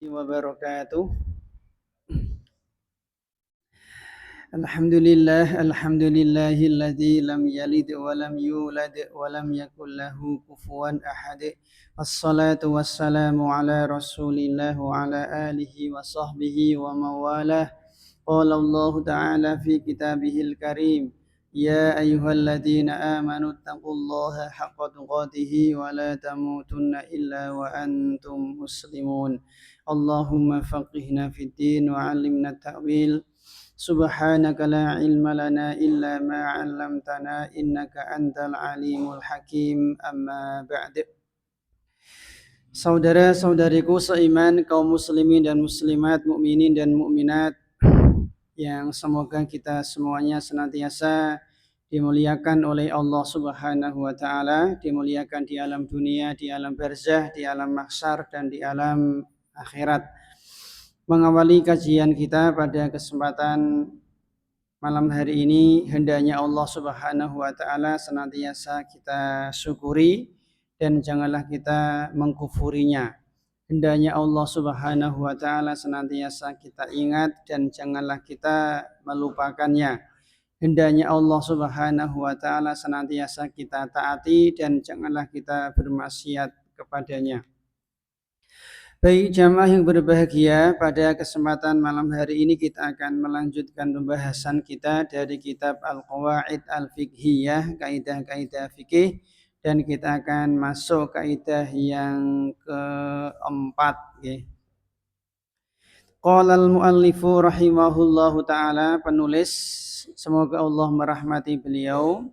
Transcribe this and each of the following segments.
wabarakatuh. Alhamdulillahilladzi lam yalid wa lam yulad wa lam yakul lahu kufuwan ahad. Wassalatu wassalamu ala Rasulillah wa ala alihi wa sahbihi wa mawalah. Qala Allah Ta'ala fi kitabihil karim. Ya ayyuhalladzina amanu taqullaha haqqa tuqatih wa la tamutunna illa wa antum muslimun. Allahumma faqihna fid din wa 'allimna ta'wil. Subhanaka la ilma lana illa ma 'allamtana innaka antal alimul hakim. Amma ba'd. Saudara-saudariku seiman, kaum muslimin dan muslimat, mukminin dan mukminat, yang semoga kita semuanya senantiasa dimuliakan oleh Allah Subhanahu wa taala, dimuliakan di alam dunia, di alam barzah, di alam mahsyar dan di alam akhirat. Mengawali kajian kita pada kesempatan malam hari ini, hendaknya Allah Subhanahu wa taala senantiasa kita syukuri dan janganlah kita mengkufurinya. Hendaknya Allah Subhanahu wa taala senantiasa kita ingat dan janganlah kita melupakannya. Hendaknya Allah Subhanahu wa taala senantiasa kita taati dan janganlah kita bermaksiat kepadanya. Baik jamaah yang berbahagia, pada kesempatan malam hari ini kita akan melanjutkan pembahasan kita dari kitab Al-Qawaid Al-Fiqhiyah, kaidah-kaidah fikih, dan kita akan masuk kaidah yang keempat. Qala al-muallifu rahimahullahu ta'ala, penulis semoga Allah merahmati beliau.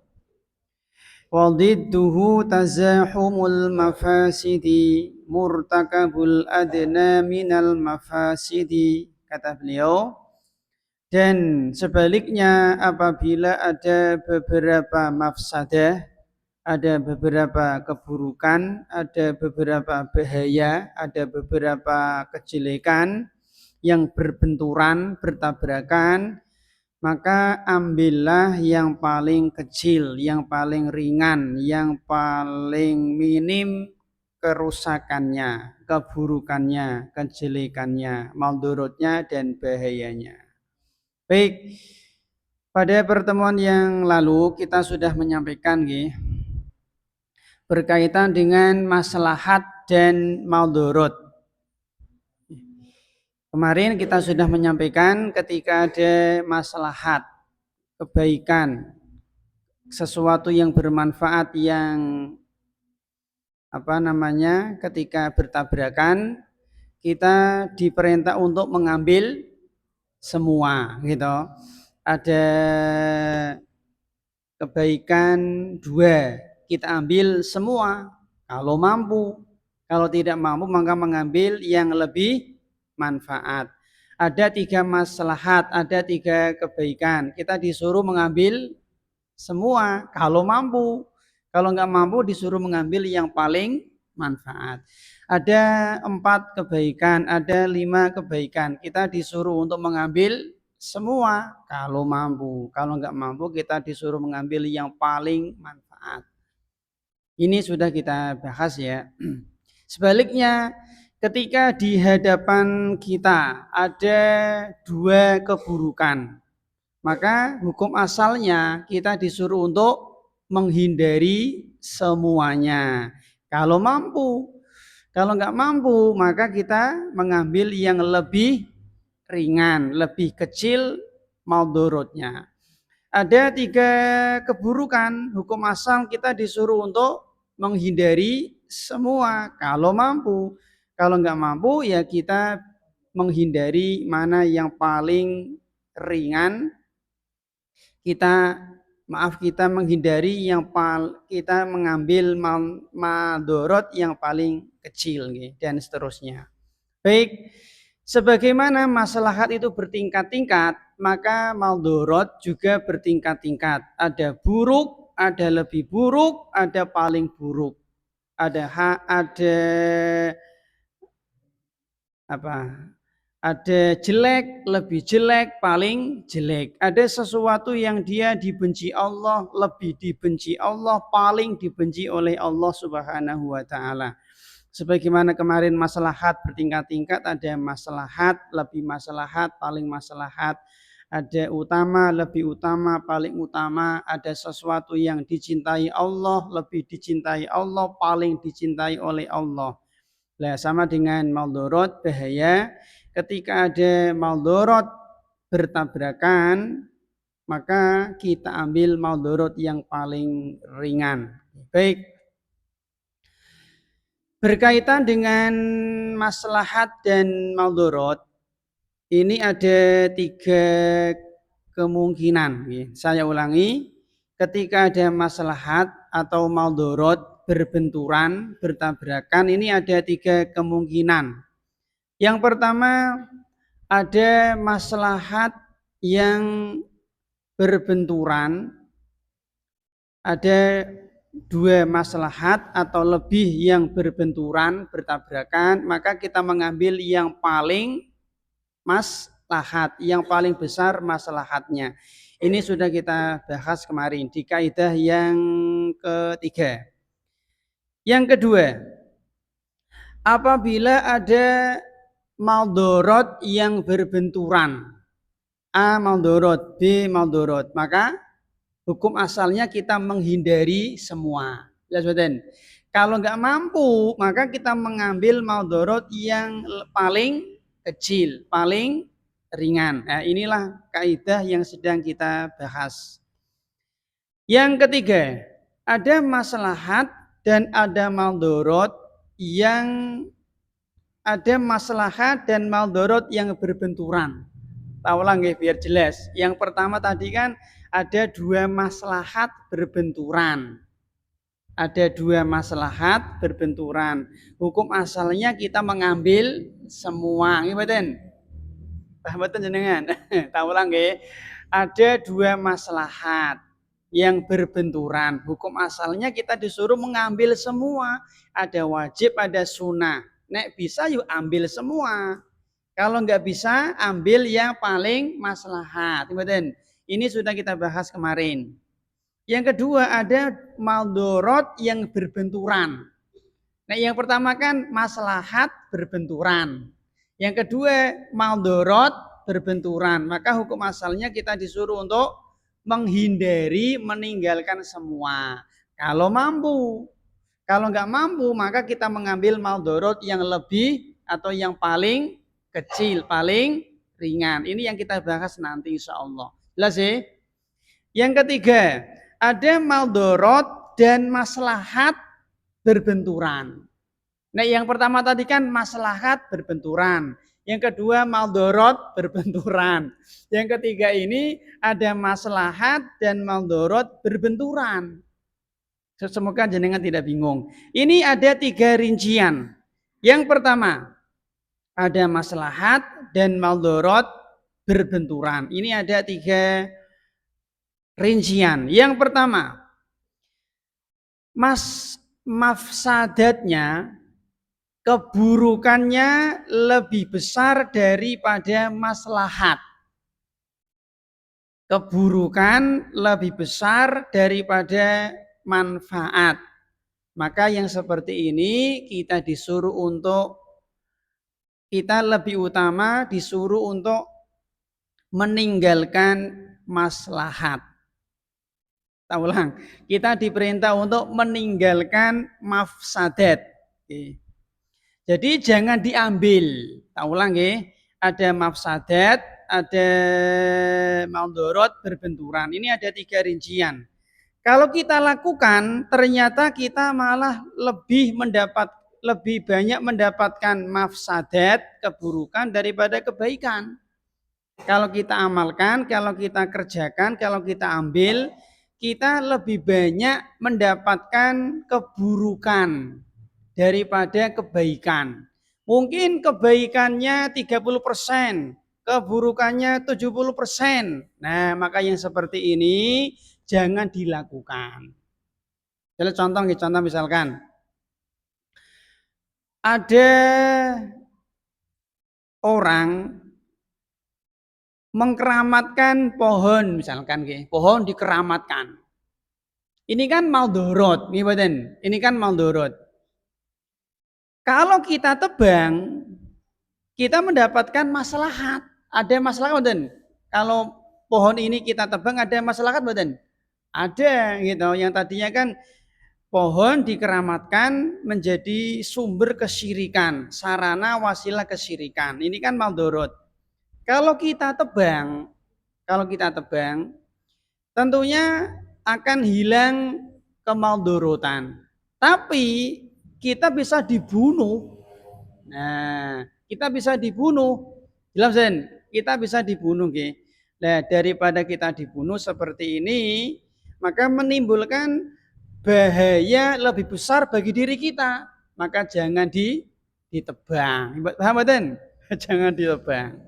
Wadidduhu tazahumul mafasidi murtakabul adna minal mafasidi, kata beliau. Dan sebaliknya, apabila ada beberapa mafsadah, ada beberapa keburukan, ada beberapa bahaya, ada beberapa kejelekan yang berbenturan, bertabrakan, maka ambillah yang paling kecil, yang paling ringan, yang paling minim kerusakannya, keburukannya, kejelekannya, maldorotnya dan bahayanya. Baik, pada pertemuan yang lalu kita sudah menyampaikan berkaitan dengan maslahat dan maldorot. Kemarin kita sudah menyampaikan ketika ada maslahat, kebaikan, sesuatu yang bermanfaat yang ketika bertabrakan kita diperintah untuk mengambil semua gitu. Ada kebaikan dua, kita ambil semua kalau mampu. Kalau tidak mampu maka mengambil yang lebih manfaat. Ada 3 maslahat, ada 3 kebaikan. Kita disuruh mengambil semua kalau mampu. Kalau nggak mampu disuruh mengambil yang paling manfaat. Ada 4 kebaikan, ada 5 kebaikan. Kita disuruh untuk mengambil semua kalau mampu. Kalau nggak mampu kita disuruh mengambil yang paling manfaat. Ini sudah kita bahas ya. Sebaliknya, ketika di hadapan kita ada 2 keburukan, maka hukum asalnya kita disuruh untuk menghindari semuanya kalau mampu. Kalau nggak mampu maka kita mengambil yang lebih ringan, lebih kecil maldorotnya. Ada 3 keburukan, hukum asal kita disuruh untuk menghindari semua kalau mampu. Kalau nggak mampu ya kita menghindari mana yang paling ringan, kita menghindari yang kita mengambil madorot yang paling kecil dan seterusnya. Baik, sebagaimana maslahat itu bertingkat-tingkat, maka maldorot juga bertingkat-tingkat. Ada buruk, ada lebih buruk, ada paling buruk. Ada jelek, lebih jelek, paling jelek. Ada sesuatu yang dia dibenci Allah, lebih dibenci Allah, paling dibenci oleh Allah Subhanahu wa taala. Sebagaimana kemarin maslahat bertingkat-tingkat, ada maslahat, lebih maslahat, paling maslahat, ada utama, lebih utama, paling utama, ada sesuatu yang dicintai Allah, lebih dicintai Allah, paling dicintai oleh Allah. Nah, sama dengan maldorot, bahaya. Ketika ada maldorot bertabrakan, maka kita ambil maldorot yang paling ringan. Baik. Berkaitan dengan maslahat dan maldorot, ini ada 3 kemungkinan. Saya ulangi, ketika ada maslahat atau maldorot berbenturan, bertabrakan, ini ada 3 kemungkinan. Yang pertama, ada maslahat yang berbenturan, ada 2 maslahat atau lebih yang berbenturan, bertabrakan, maka kita mengambil yang paling maslahat, yang paling besar maslahatnya. Ini sudah kita bahas kemarin di kaidah yang ketiga. Yang kedua, apabila ada maldorot yang berbenturan, A maldorot, B maldorot, maka hukum asalnya kita menghindari semua. Jelas betul. Kalau nggak mampu, maka kita mengambil maldorot yang paling kecil, paling ringan. Nah, inilah kaidah yang sedang kita bahas. Yang ketiga, ada maslahat dan ada maldorot yang berbenturan. Tak ulang ya biar jelas. Yang pertama tadi kan ada 2 maslahat berbenturan. Ada 2 maslahat berbenturan. Hukum asalnya kita mengambil semua. Ngeten. Paham mboten jenengan? Tak ulang ya. Ada 2 maslahat yang berbenturan. Hukum asalnya kita disuruh mengambil semua. Ada wajib, ada sunnah. Nek bisa yuk ambil semua. Kalau nggak bisa, ambil yang paling maslahat. Ini sudah kita bahas kemarin. Yang kedua, ada maldorot yang berbenturan. Nah, yang pertama kan maslahat berbenturan. Yang kedua, maldorot berbenturan. Maka hukum asalnya kita disuruh untuk menghindari, meninggalkan semua. Kalau mampu. Kalau nggak mampu, maka kita mengambil maldorot yang lebih atau yang paling kecil, paling ringan. Ini yang kita bahas nanti insya Allah. Jelas ya? Yang ketiga, ada maldorot dan maslahat berbenturan. Nah, yang pertama tadi kan maslahat berbenturan. Yang kedua maldorot berbenturan. Yang ketiga ini ada maslahat dan maldorot berbenturan. Semoga jenengan tidak bingung. Ini ada 3 rincian. Yang pertama, ada maslahat dan maldorot berbenturan. Ini ada 3 rincian. Yang pertama, mafsadatnya, keburukannya lebih besar daripada maslahat. Keburukan lebih besar daripada manfaat. Maka yang seperti ini kita disuruh untuk kita lebih utama disuruh untuk meninggalkan maslahat. Tak ulang, kita diperintah untuk meninggalkan mafsadat. Jadi jangan diambil. Tak ulang ya, ada mafsadat, ada maldorot berbenturan. Ini ada 3 rincian. Kalau kita lakukan, ternyata kita malah lebih banyak mendapatkan mafsadat, keburukan daripada kebaikan. Kalau kita amalkan, kalau kita kerjakan, kalau kita ambil, kita lebih banyak mendapatkan keburukan daripada kebaikan. Mungkin kebaikannya 30%, keburukannya 70%. Nah, maka yang seperti ini jangan dilakukan. Jadi contoh misalkan ada orang mengkeramatkan pohon misalkan, pohon dikeramatkan. Ini kan maldorot, ini kan maldorot. Kalau kita tebang, kita mendapatkan maslahat. Ada maslahat mboten? Kalau pohon ini kita tebang ada maslahat mboten? Ada gitu. Yang tadinya kan pohon dikeramatkan menjadi sumber kesyirikan, sarana wasilah kesyirikan. Ini kan maldorot. Kalau kita tebang, tentunya akan hilang kemaldorotan. Tapi kita bisa dibunuh. Nah, kita bisa dibunuh. Jelas, kita bisa dibunuh, nggih. Nah, daripada kita dibunuh seperti ini, maka menimbulkan bahaya lebih besar bagi diri kita. Maka jangan ditebang. Paham mboten? Jangan ditebang.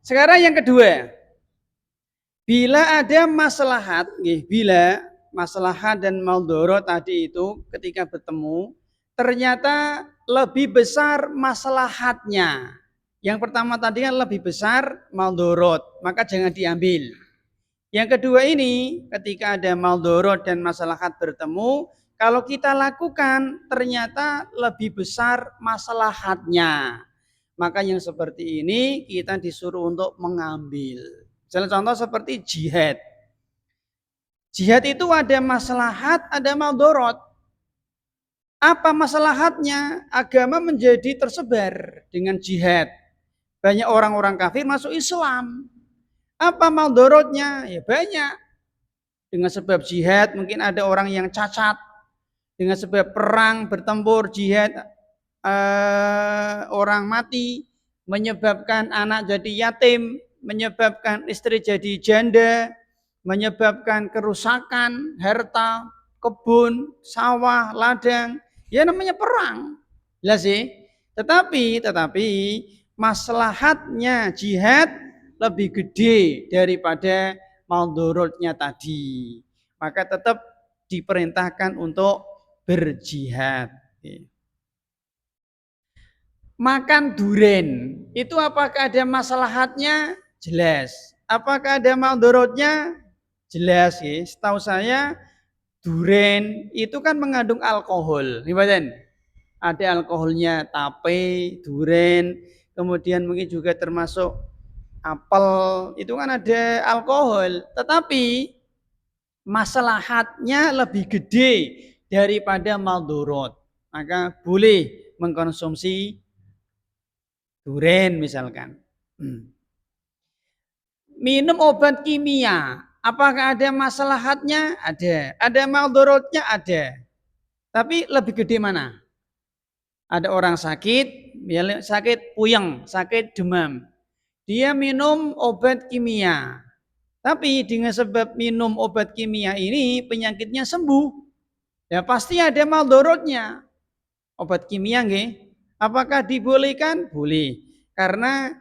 Sekarang yang kedua, bila ada maslahat, bila maslahat dan maldorot tadi itu ketika bertemu, ternyata lebih besar maslahatnya. Yang pertama tadi kan lebih besar maldorot, maka jangan diambil. Yang kedua ini, ketika ada maldorot dan maslahat bertemu, kalau kita lakukan ternyata lebih besar maslahatnya. Maka yang seperti ini kita disuruh untuk mengambil. Misalnya contoh seperti jihad. Jihad itu ada maslahat, ada maldorot. Apa maslahatnya? Agama menjadi tersebar dengan jihad. Banyak orang-orang kafir masuk Islam. Apa maldorotnya? Ya banyak. Dengan sebab jihad mungkin ada orang yang cacat. Dengan sebab perang, bertempur, jihad, orang mati, menyebabkan anak jadi yatim, menyebabkan istri jadi janda, menyebabkan kerusakan harta, kebun, sawah, ladang. Ya namanya perang. Jelas sih. Tetapi maslahatnya jihad lebih gede daripada maldorotnya tadi. Maka tetap diperintahkan untuk berjihad. Makan duren, itu apakah ada maslahatnya? Jelas. Apakah ada maldorotnya? Jelas ya. Setahu saya duren itu kan mengandung alkohol. Ada alkoholnya tape, duren, kemudian mungkin juga termasuk apel, itu kan ada alkohol. Tetapi maslahatnya lebih gede daripada maldorot. Maka boleh mengkonsumsi duren misalkan. Minum obat kimia, apakah ada maslahatnya? Ada. Ada maldorotnya? Ada. Tapi lebih gede mana? Ada orang sakit, sakit puyeng, sakit demam. Dia minum obat kimia. Tapi dengan sebab minum obat kimia ini penyakitnya sembuh. Ya pasti ada maldorotnya. Obat kimia nggih. Apakah dibolehkan? Boleh. Karena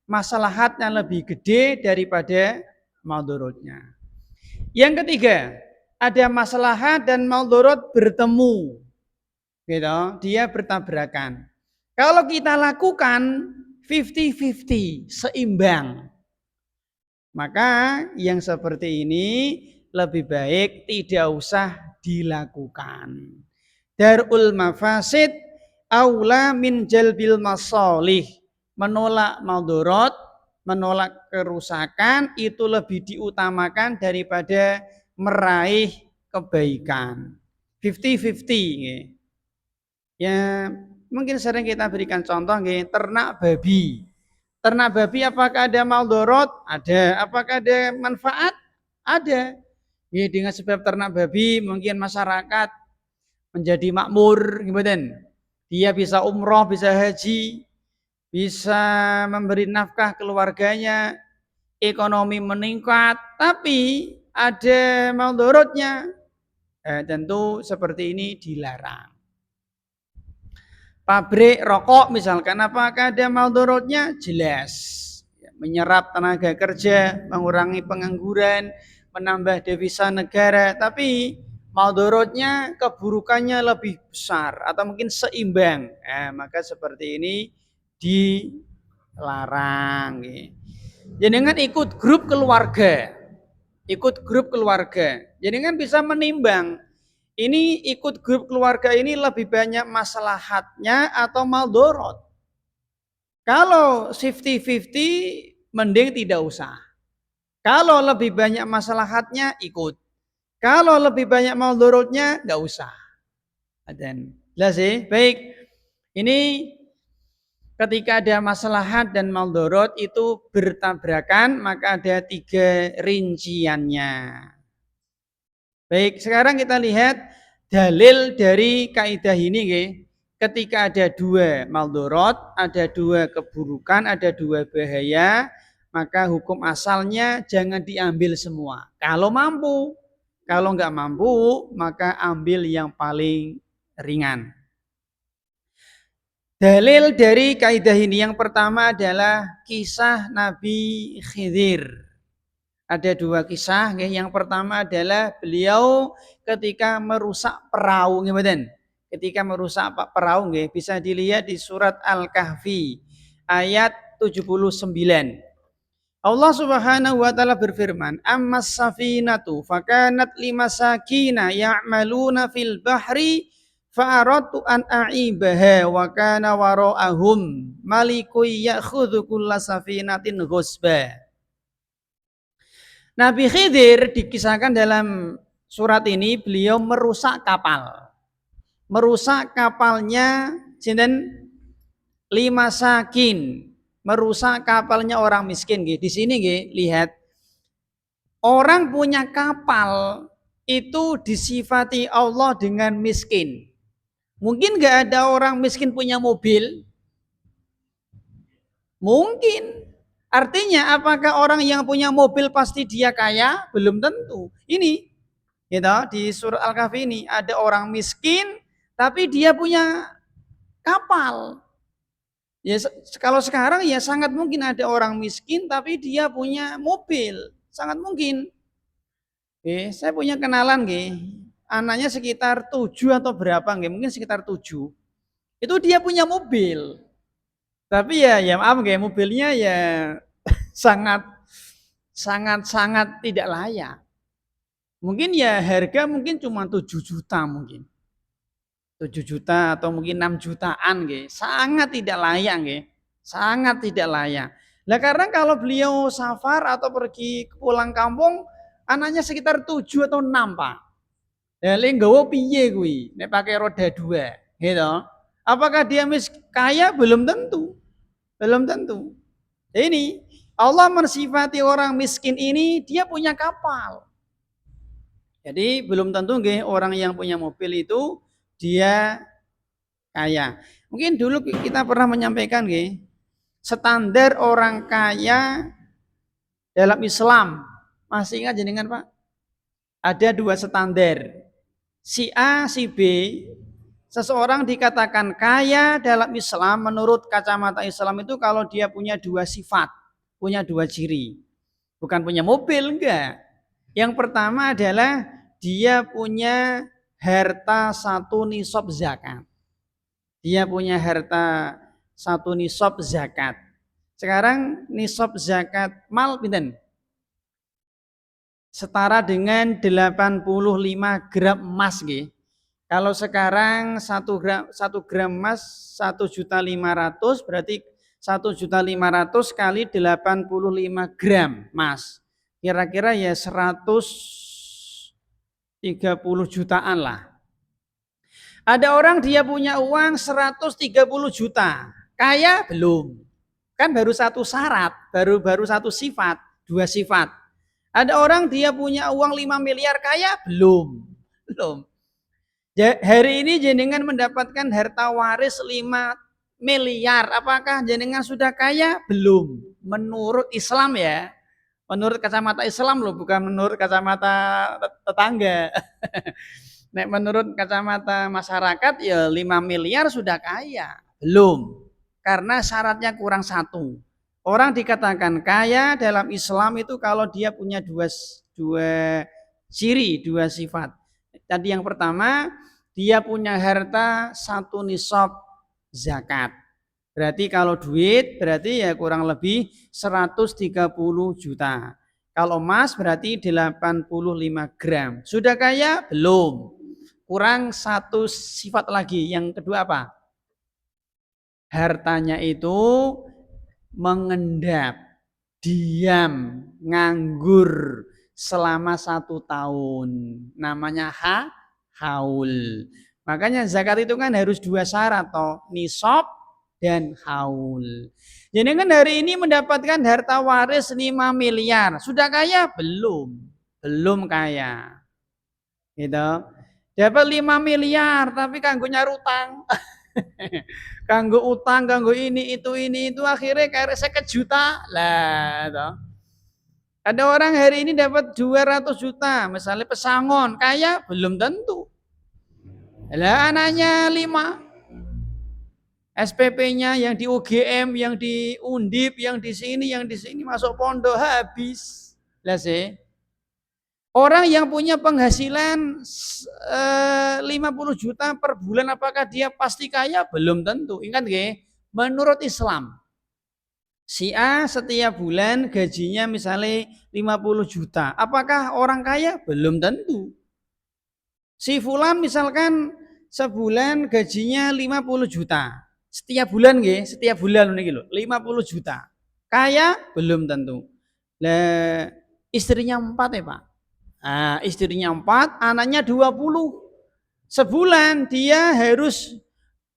maslahatnya lebih gede daripada maldorotnya. Yang ketiga, ada maslahat dan maldorot bertemu. Gitu, dia bertabrakan. Kalau kita lakukan 50-50, seimbang. Maka yang seperti ini lebih baik tidak usah dilakukan. Darul mafasid aula min jalbil masalih. Menolak maldorot, menolak kerusakan itu lebih diutamakan daripada meraih kebaikan. 50-50. Ya, mungkin sering kita berikan contoh ternak babi. Ternak babi apakah ada maldorot? Ada. Apakah ada manfaat? Ada. Ya, dengan sebab ternak babi mungkin masyarakat menjadi makmur, gimana? Dia bisa umroh, bisa haji, bisa memberi nafkah keluarganya, ekonomi meningkat, tapi ada maldorotnya. Tentu seperti ini dilarang. Pabrik rokok misalkan, apakah ada maldorotnya? Jelas. Menyerap tenaga kerja, mengurangi pengangguran, menambah devisa negara, tapi maldorotnya, keburukannya lebih besar atau mungkin seimbang. Maka seperti ini dilarang. Jadi kan ikut grup keluarga. Jadi kan bisa menimbang. Ini ikut grup keluarga ini lebih banyak maslahatnya atau maldorot? Kalau 50-50 mending tidak usah. Kalau lebih banyak maslahatnya ikut. Kalau lebih banyak maldorotnya nggak usah. Dan jelas sih. Baik. Ini ketika ada maslahat dan maldorot itu bertabrakan, maka ada 3 rinciannya. Baik, sekarang kita lihat dalil dari kaidah ini. Ketika ada 2 maldorot, ada 2 keburukan, ada 2 bahaya, maka hukum asalnya jangan diambil semua. Kalau mampu, kalau nggak mampu, maka ambil yang paling ringan. Dalil dari kaidah ini yang pertama adalah kisah Nabi Khidir. Ada 2 kisah. Yang pertama adalah beliau ketika merusak perahu. Ketika merusak perahu bisa dilihat di surat Al-Kahfi ayat 79. Allah Subhanahu wa taala berfirman, "Ammas safinatu fakanat limasakina ya'maluna fil bahri fa'aradtu an a'ibaha wa kana wara'ahum malikun ya'khudhu kulla safinatin ghusba." Nabi Khidir dikisahkan dalam surat ini beliau merusak kapal. Merusak kapalnya sinten 5 sakin. Merusak kapalnya orang miskin. Di sini lihat orang punya kapal itu disifati Allah dengan miskin. Mungkin nggak ada orang miskin punya mobil? Mungkin. Artinya apakah orang yang punya mobil pasti dia kaya? Belum tentu. Ini gitu, di surat Al-Kahfi ini ada orang miskin tapi dia punya kapal. Ya kalau sekarang ya sangat mungkin ada orang miskin tapi dia punya mobil, sangat mungkin. Saya punya kenalan anaknya sekitar 7 atau berapa mungkin sekitar 7. Itu dia punya mobil. Tapi ya maaf mobilnya ya sangat tidak layak. Mungkin ya harga mungkin cuma 7 juta mungkin. 7 juta atau mungkin 6 jutaan sangat tidak layak sangat tidak layak. Lah karena kalau beliau safar atau pergi pulang kampung anaknya sekitar 7 atau 6 Pak. Ya le nggawa piye kuwi nek pakai roda 2 gitu. Apakah dia kaya? Belum tentu. Belum tentu. Ini Allah mensifati orang miskin ini dia punya kapal. Jadi belum tentu orang yang punya mobil itu dia kaya. Mungkin dulu kita pernah menyampaikan standar orang kaya dalam Islam. Masih ingat jenengan Pak? Ada 2 standar. Si A, si B. Seseorang dikatakan kaya dalam Islam menurut kacamata Islam itu kalau dia punya 2 sifat, punya 2 ciri. Bukan punya mobil, enggak. Yang pertama adalah dia punya harta 1 nisab zakat. Dia punya harta 1 nisab zakat. Sekarang nisab zakat mal pinten? Setara dengan 85 gram emas Kalau sekarang 1 gram emas 1.500.000 berarti 1.500.000 kali 85 gram emas. Kira-kira ya 130 jutaan lah. Ada orang dia punya uang 130 juta. Kaya belum. Kan baru 1 syarat, baru 1 sifat, 2 sifat. Ada orang dia punya uang 5 miliar kaya belum. Belum. Hari ini jenengan mendapatkan harta waris 5 miliar. Apakah jenengan sudah kaya? Belum. Menurut Islam ya. Menurut kacamata Islam loh, bukan menurut kacamata tetangga. Nek menurut kacamata masyarakat ya 5 miliar sudah kaya. Belum. Karena syaratnya kurang 1. Orang dikatakan kaya dalam Islam itu kalau dia punya 2 ciri, 2 sifat. Tadi yang pertama, dia punya harta 1 nisab zakat. Berarti kalau duit berarti ya kurang lebih 130 juta. Kalau emas berarti 85 gram. Sudah kaya? Belum. kurang satu sifat lagi. Yang kedua apa? Hartanya itu mengendap, diam, nganggur selama 1 tahun. Namanya haul. Makanya zakat itu kan harus 2 syarat toh, nisab dan haul. Jadi kan hari ini mendapatkan harta waris 5 miliar. Sudah kaya? Belum. Belum kaya. Gitu. Dapat 5 miliar tapi kanggo nyarutang. Kanggo utang, kanggo ini itu akhirnya kayak 50 juta. Lah, toh. Ada orang hari ini dapat 200 juta, misalnya pesangon, kaya belum tentu. Lah anaknya 5, SPP-nya yang di UGM, yang di Undip, yang di sini masuk pondok habis. Lah sih. Orang yang punya penghasilan 50 juta per bulan apakah dia pasti kaya? Belum tentu. Ingat nggih, menurut Islam si A setiap bulan gajinya misalnya 50 juta. Apakah orang kaya? Belum tentu. Si fulan misalkan sebulan gajinya 50 juta. Setiap bulan nggih, setiap bulan niki lho, 50 juta. Kaya? Belum tentu. Lah istrinya 4 ya, Pak. Nah, istrinya 4, anaknya 20. Sebulan dia harus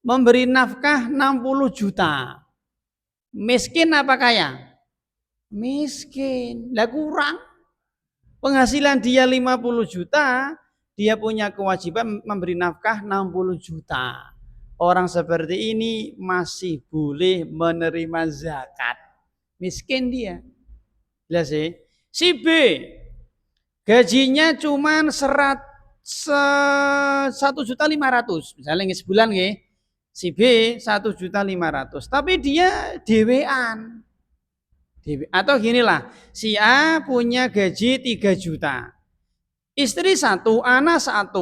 memberi nafkah 60 juta. Miskin apa kaya? Miskin. Lah kurang. Penghasilan dia 50 juta, dia punya kewajiban memberi nafkah 60 juta. Orang seperti ini masih boleh menerima zakat. Miskin dia. Lah sih. Si B gajinya cuma 1.500.000 misalnya sebulan nggih. Si B 1.500.000 tapi dia dewean. Atau ginilah, si A punya gaji 3 juta. Istri 1, anak 1.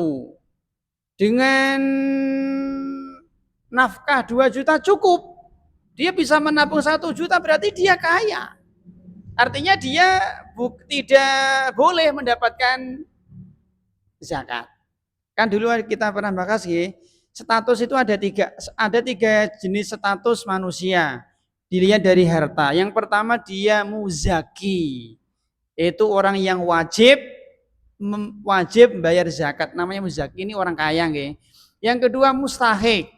Dengan nafkah 2 juta cukup. Dia bisa menabung 1 juta berarti dia kaya. Artinya dia tidak boleh mendapatkan zakat. Kan dulu kita pernah bahas ya, status itu ada tiga jenis status manusia. Dilihat dari harta. Yang pertama dia muzaki. Itu orang yang wajib bayar zakat. Namanya muzaki, ini orang kaya nggih. Yang kedua mustahik.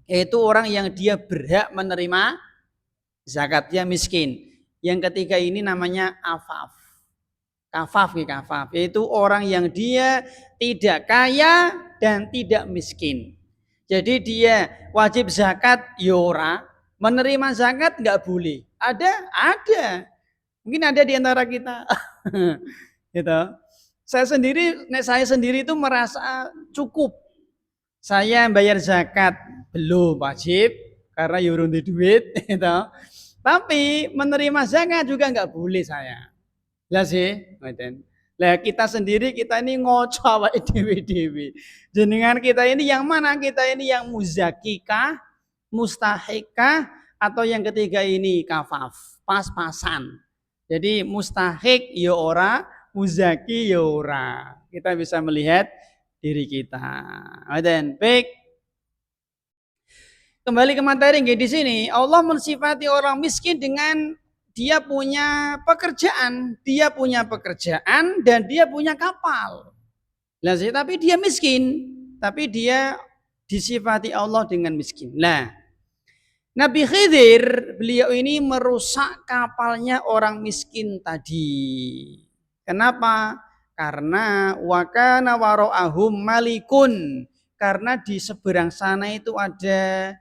Itu orang yang dia berhak menerima zakat, dia miskin. Yang ketiga ini namanya afaf. Kafaf, yaitu orang yang dia tidak kaya dan tidak miskin. Jadi dia wajib zakat yora, menerima zakat nggak boleh. Ada. Mungkin ada di antara kita. Gitu. Saya sendiri itu merasa cukup. Saya bayar zakat belum wajib karena yurun di duit, gitu. Tapi menerima zakat juga nggak boleh saya. Lah sih, lah kita sendiri kita ini ngoco awake dhewe-dhewe. Jenengan kita ini yang mana? Kita ini yang muzakikah, mustahikah, atau yang ketiga ini kafaf, pas-pasan. Jadi mustahik ya ora, muzaki ya ora. Kita bisa melihat diri kita. Baik. Kembali ke materi di sini, Allah mensifati orang miskin dengan dia punya pekerjaan dan dia punya kapal. Lah, tapi dia miskin, tapi dia disifati Allah dengan miskin. Nah, Nabi Khidir beliau ini merusak kapalnya orang miskin tadi. Kenapa? Karena wakana waro'ahum malikun. Karena di seberang sana itu ada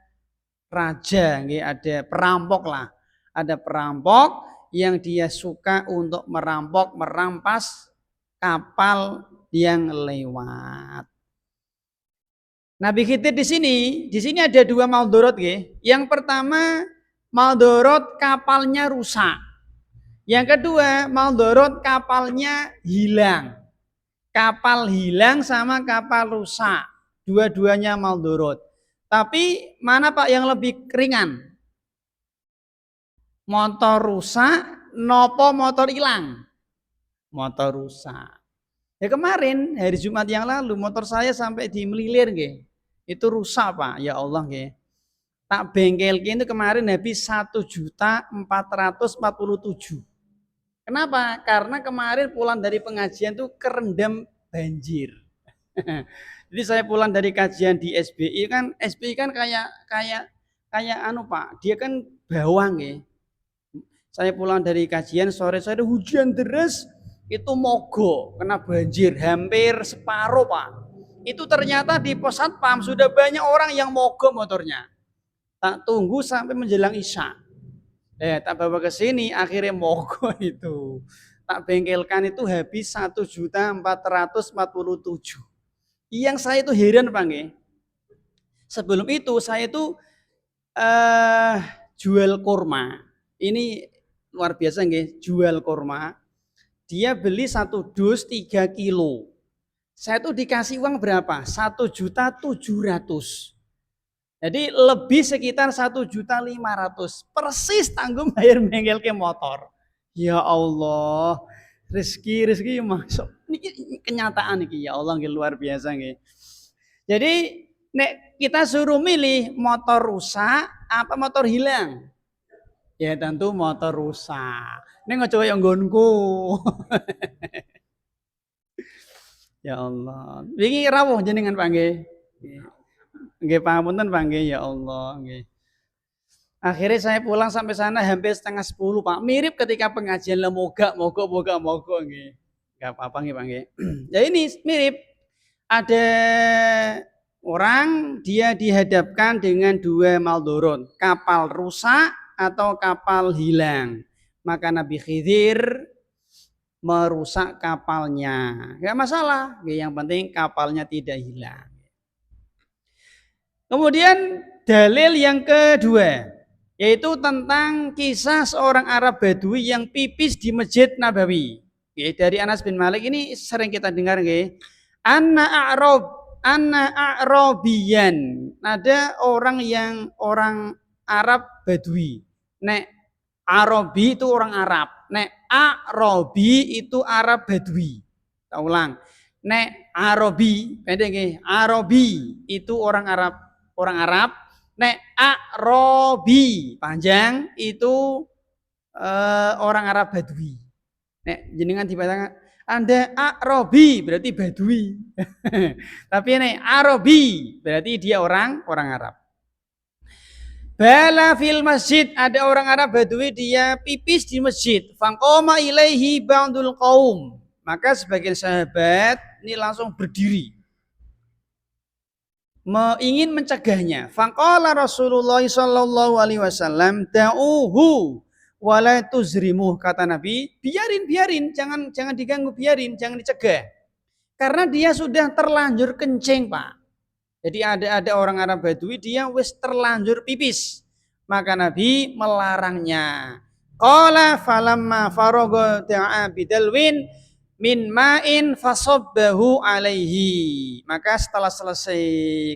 raja, ada perampok lah. Ada perampok yang dia suka untuk merampas kapal yang lewat. Nabi Khidir di sini ada 2 maldorot nggih. Yang pertama maldorot kapalnya rusak. Yang kedua maldorot kapalnya hilang. Kapal hilang sama kapal rusak. Dua-duanya maldorot. Tapi mana Pak yang lebih ringan? Motor rusak, nopo motor hilang? Motor rusak. Ya kemarin hari Jumat yang lalu motor saya sampai di Melilir nggih. Itu rusak, Pak. Ya Allah nggih. Tak bengkelke itu kemarin habis 1.447.000. Kenapa? Karena kemarin pulang dari pengajian tuh kerendam banjir. Jadi saya pulang dari kajian di SBI kan kayak kayak kayak anu Pak, dia kan bawang ya. Saya pulang dari kajian sore-sore hujan deras, itu mogok kena banjir hampir separuh Pak. Itu ternyata di pos satpam sudah banyak orang yang mogok motornya. Tak tunggu sampai menjelang isya. Tak bawa ke sini akhirnya mogok itu. Tak bengkelkan itu habis 1.447.000. Yang saya itu heran Pak nggih. Sebelum itu saya itu eh jual kurma. Ini luar biasa nggih, jual kurma. Dia beli 1 dus 3 kilo. Saya tuh dikasih uang berapa? 1.700.000. Jadi lebih sekitar 1.500.000. Persis tanggung bayar bengkel ke motor. Ya Allah, rezeki masuk. Ini kenyataan nih ya Allah nggih luar biasa nggih. Jadi nek kita suruh milih motor rusak apa motor hilang? Ya tentu motor rusak. Nek coba yang nggonku. Ya Allah. Wingi rawuh jenengan Pak nggih. Nggih pangapunten Pak nggih ya Allah nggih. Akhirnya saya pulang sampai sana hampir setengah 10 Pak. Mirip ketika pengajian mogok nggih. Enggak apa-apa nggih Pak nggih. Ya ini mirip. Ada orang dia dihadapkan dengan dua maldorot, kapal rusak atau kapal hilang. Maka Nabi Khidir merusak kapalnya. Enggak masalah, yang penting kapalnya tidak hilang. Kemudian dalil yang kedua, yaitu tentang kisah seorang Arab Badui yang pipis di Masjid Nabawi. Dari Anas bin Malik ini sering kita dengar nggih. Anna A'rabiyan. Ada orang Arab Badui. Nek Arabi itu orang Arab. Nek A'rabi itu Arab Badui. Kita ulang. Nek Arabi, pendek nggih. Arabi itu orang Arab. Nek A'rabi panjang itu orang Arab Badui. Nek jenengan dibacakan Anda A'rabi berarti Badui. Tapi nek Arabi berarti dia orang Arab. Bala fil masjid, ada orang Arab Badui dia pipis di masjid. Faqama ilaihi ba'dul qaum. Maka sebagian sahabat ini langsung berdiri ingin mencegahnya. Faqala Rasulullah sallallahu alaihi wasallam da'uhu wala tuzrimuh, kata Nabi, biarin, jangan diganggu, biarin, jangan dicegah. Karena dia sudah terlanjur kencing, Pak. Jadi ada orang Arab Badui dia wis terlanjur pipis. Maka Nabi melarangnya. Qala falamma faragha da'a bidalwin min ma'in fasobbahu alaihi. Maka setelah selesai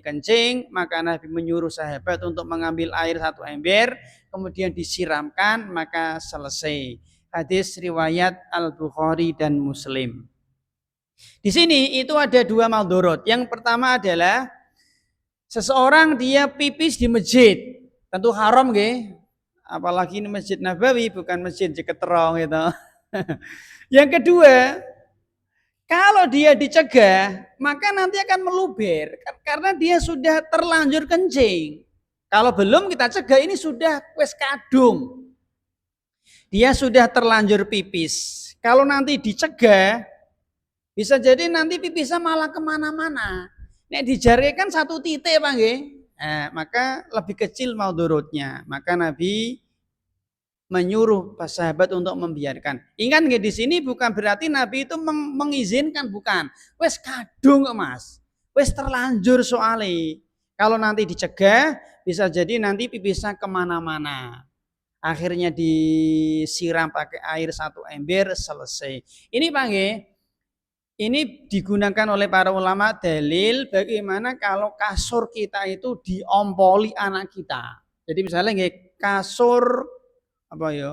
kencing, maka Nabi menyuruh sahabat untuk mengambil air 1 ember, kemudian disiramkan, maka selesai. Hadis riwayat Al-Bukhari dan Muslim. Di sini itu ada 2 maldorot. Yang pertama adalah seseorang dia pipis di masjid, tentu haram nggih. Apalagi ini Masjid Nabawi, bukan masjid Jeketerong gitu. Yang kedua, kalau dia dicegah, maka nanti akan meluber karena dia sudah terlanjur kencing. Kalau belum kita cegah, ini sudah wes kadung. Dia sudah terlanjur pipis. Kalau nanti dicegah, bisa jadi nanti pipisnya malah kemana-mana. Nek dijarikan 1 titik Pak nggih. Maka lebih kecil maldorotnya. Maka Nabi menyuruh sahabat untuk membiarkan. Ingat nggih, di sini bukan berarti Nabi itu mengizinkan, bukan. Wes kadung Mas. Wes terlanjur soalnya. Kalau nanti dicegah, bisa jadi nanti pipisnya kemana-mana. Akhirnya disiram pakai air 1 ember, selesai. Ini Pak nggih, ini digunakan oleh para ulama dalil bagaimana kalau kasur kita itu diompoli anak kita. Jadi misalnya nggih, kasur apa ya?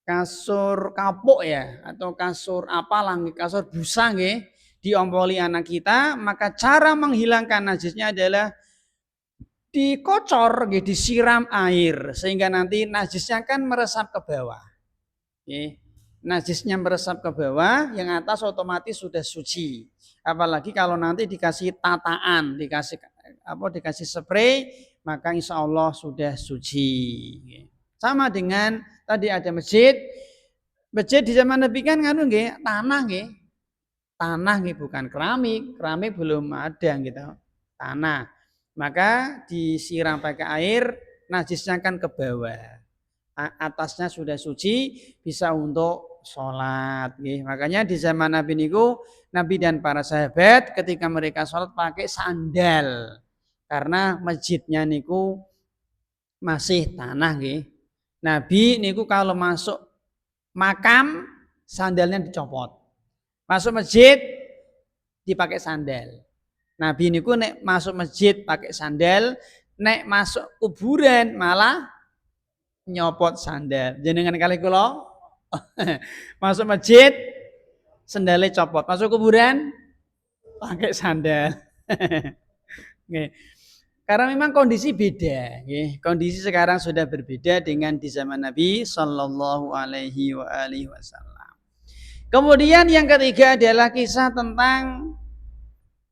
kasur kapuk ya, atau kasur apalah, kasur busa nggih, diompoli anak kita, maka cara menghilangkan najisnya adalah dikocor nggih, disiram air sehingga nanti najisnya kan meresap ke bawah. Nggih. Najisnya meresap ke bawah, yang atas otomatis sudah suci. Apalagi kalau nanti dikasih tataan, dikasih spray, maka insya Allah sudah suci. Sama dengan tadi ada masjid. Masjid di zaman Nabi kan nganu nggih, tanah nggih. Tanah nggih, bukan keramik. Keramik belum ada gitu. Tanah. Maka disiram pakai air, najisnya kan ke bawah. Atasnya sudah suci, bisa untuk sholat. Makanya di zaman Nabi niku, Nabi dan para sahabat ketika mereka sholat pakai sandal, karena masjidnya niku masih tanah. Nabi niku kalau masuk makam sandalnya dicopot, masuk masjid dipakai sandal. Nabi niku nek masuk masjid pakai sandal, nek masuk kuburan malah nyopot sandal. Jenengan kali kula masuk masjid sandalnya copot, masuk kuburan pakai sandal. Karena memang kondisi beda. Kondisi sekarang sudah berbeda dengan di zaman Nabi Shallallahu Alaihi Wasallam. Kemudian yang ketiga adalah kisah tentang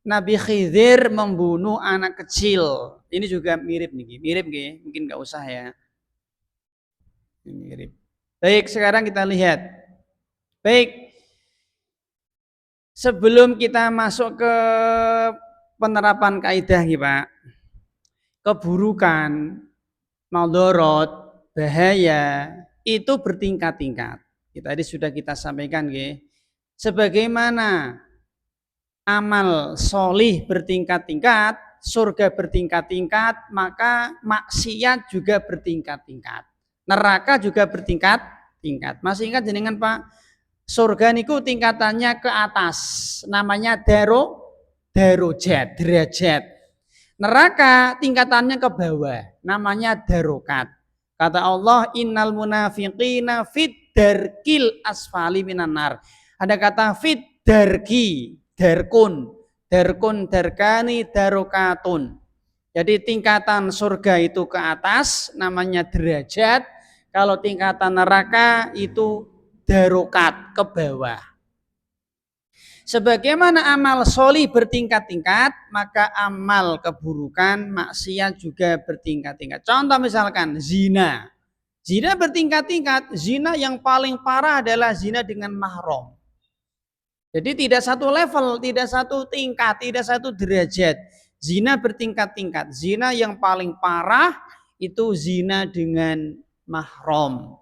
Nabi Khidir membunuh anak kecil. Ini juga mirip nih, mungkin nggak usah ya. Mirip. Baik, sekarang kita lihat. Baik, sebelum kita masuk ke penerapan kaidah nih Pak, keburukan, maldorot, bahaya itu bertingkat-tingkat. Tadi sudah kita sampaikan nggih. Sebagaimana amal solih bertingkat-tingkat, surga bertingkat-tingkat, maka maksiat juga bertingkat-tingkat. Neraka juga bertingkat-tingkat. Masih ingat jenengan Pak? Surga niku tingkatannya ke atas, namanya darajat, derajat. Neraka tingkatannya ke bawah, namanya darokat. Kata Allah, innal munafiqina fid darkil asfali minan nar. Ada kata fid darki, darkun, darkani, darokatun. Jadi tingkatan surga itu ke atas, namanya derajat. Kalau tingkatan neraka itu darokat, ke bawah. Sebagaimana amal solih bertingkat-tingkat, maka amal keburukan, maksiat juga bertingkat-tingkat. Contoh misalkan zina. Zina bertingkat-tingkat. Zina yang paling parah adalah zina dengan mahram. Jadi tidak satu level, tidak satu tingkat, tidak satu derajat. Zina bertingkat-tingkat. Zina yang paling parah itu zina dengan mahram.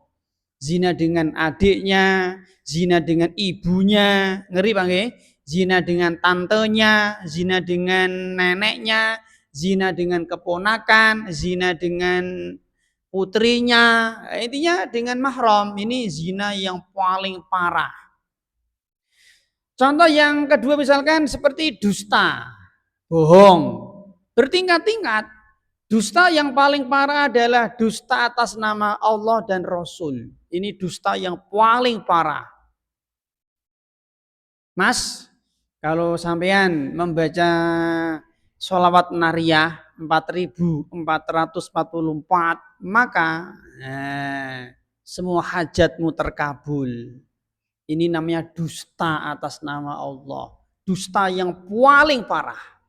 Zina dengan adiknya, zina dengan ibunya, ngeri Bang ya? Zina dengan tantenya, zina dengan neneknya, zina dengan keponakan, zina dengan putrinya, intinya dengan mahram. Ini zina yang paling parah. Contoh yang kedua misalkan seperti dusta, bohong, bertingkat-tingkat. Dusta yang paling parah adalah dusta atas nama Allah dan Rasul. Ini dusta yang paling parah. Mas, kalau sampean membaca sholawat nariyah 4444, maka semua hajatmu terkabul. Ini namanya dusta atas nama Allah. Dusta yang paling parah.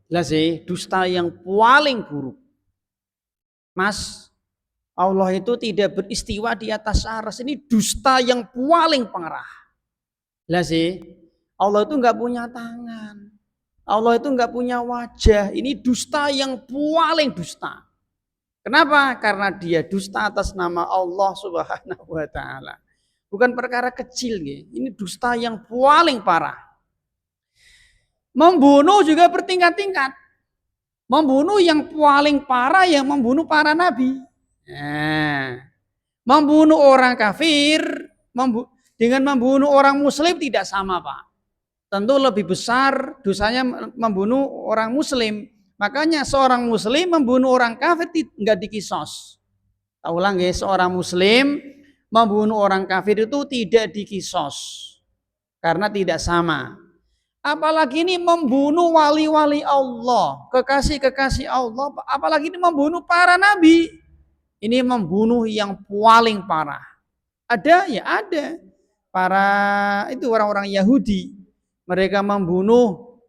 Jelas sih, dusta yang paling buruk. Mas, Allah itu tidak beristiwa di atas arsy. Ini dusta yang paling parah. Jelas sih, Allah itu nggak punya tangan. Allah itu nggak punya wajah. Ini dusta yang paling dusta. Kenapa? Karena dia dusta atas nama Allah Subhanahu wa Ta'ala. Bukan perkara kecil, ini dusta yang paling parah. Membunuh juga bertingkat-tingkat. Membunuh yang paling parah yang membunuh para nabi. Membunuh orang kafir dengan membunuh orang muslim tidak sama Pak. Tentu lebih besar dosanya membunuh orang muslim. Makanya seorang muslim membunuh orang kafir enggak dikisos. Ulang ya, seorang muslim membunuh orang kafir itu tidak dikisos karena tidak sama. Apalagi ini membunuh wali-wali Allah, kekasih-kekasih Allah, apalagi ini membunuh para nabi. Ini membunuh yang paling parah. Ada ya ada. Para itu orang-orang Yahudi, mereka membunuh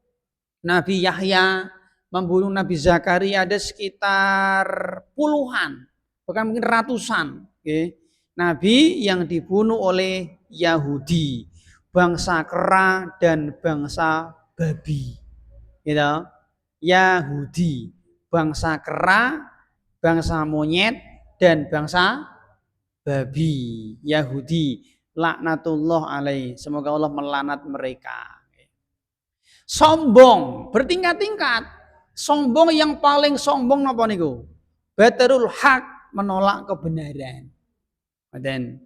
Nabi Yahya, membunuh Nabi Zakaria, ada sekitar puluhan, bahkan mungkin ratusan. Okay. Nabi yang dibunuh oleh Yahudi, bangsa kera dan bangsa babi, gitu. Yahudi, bangsa kera, bangsa monyet dan bangsa babi. Yahudi, laknatullah alaih, semoga Allah melaknat mereka. Sombong, bertingkat-tingkat. Sombong yang paling sombong napa niku? Batarul haq, menolak kebenaran. Dan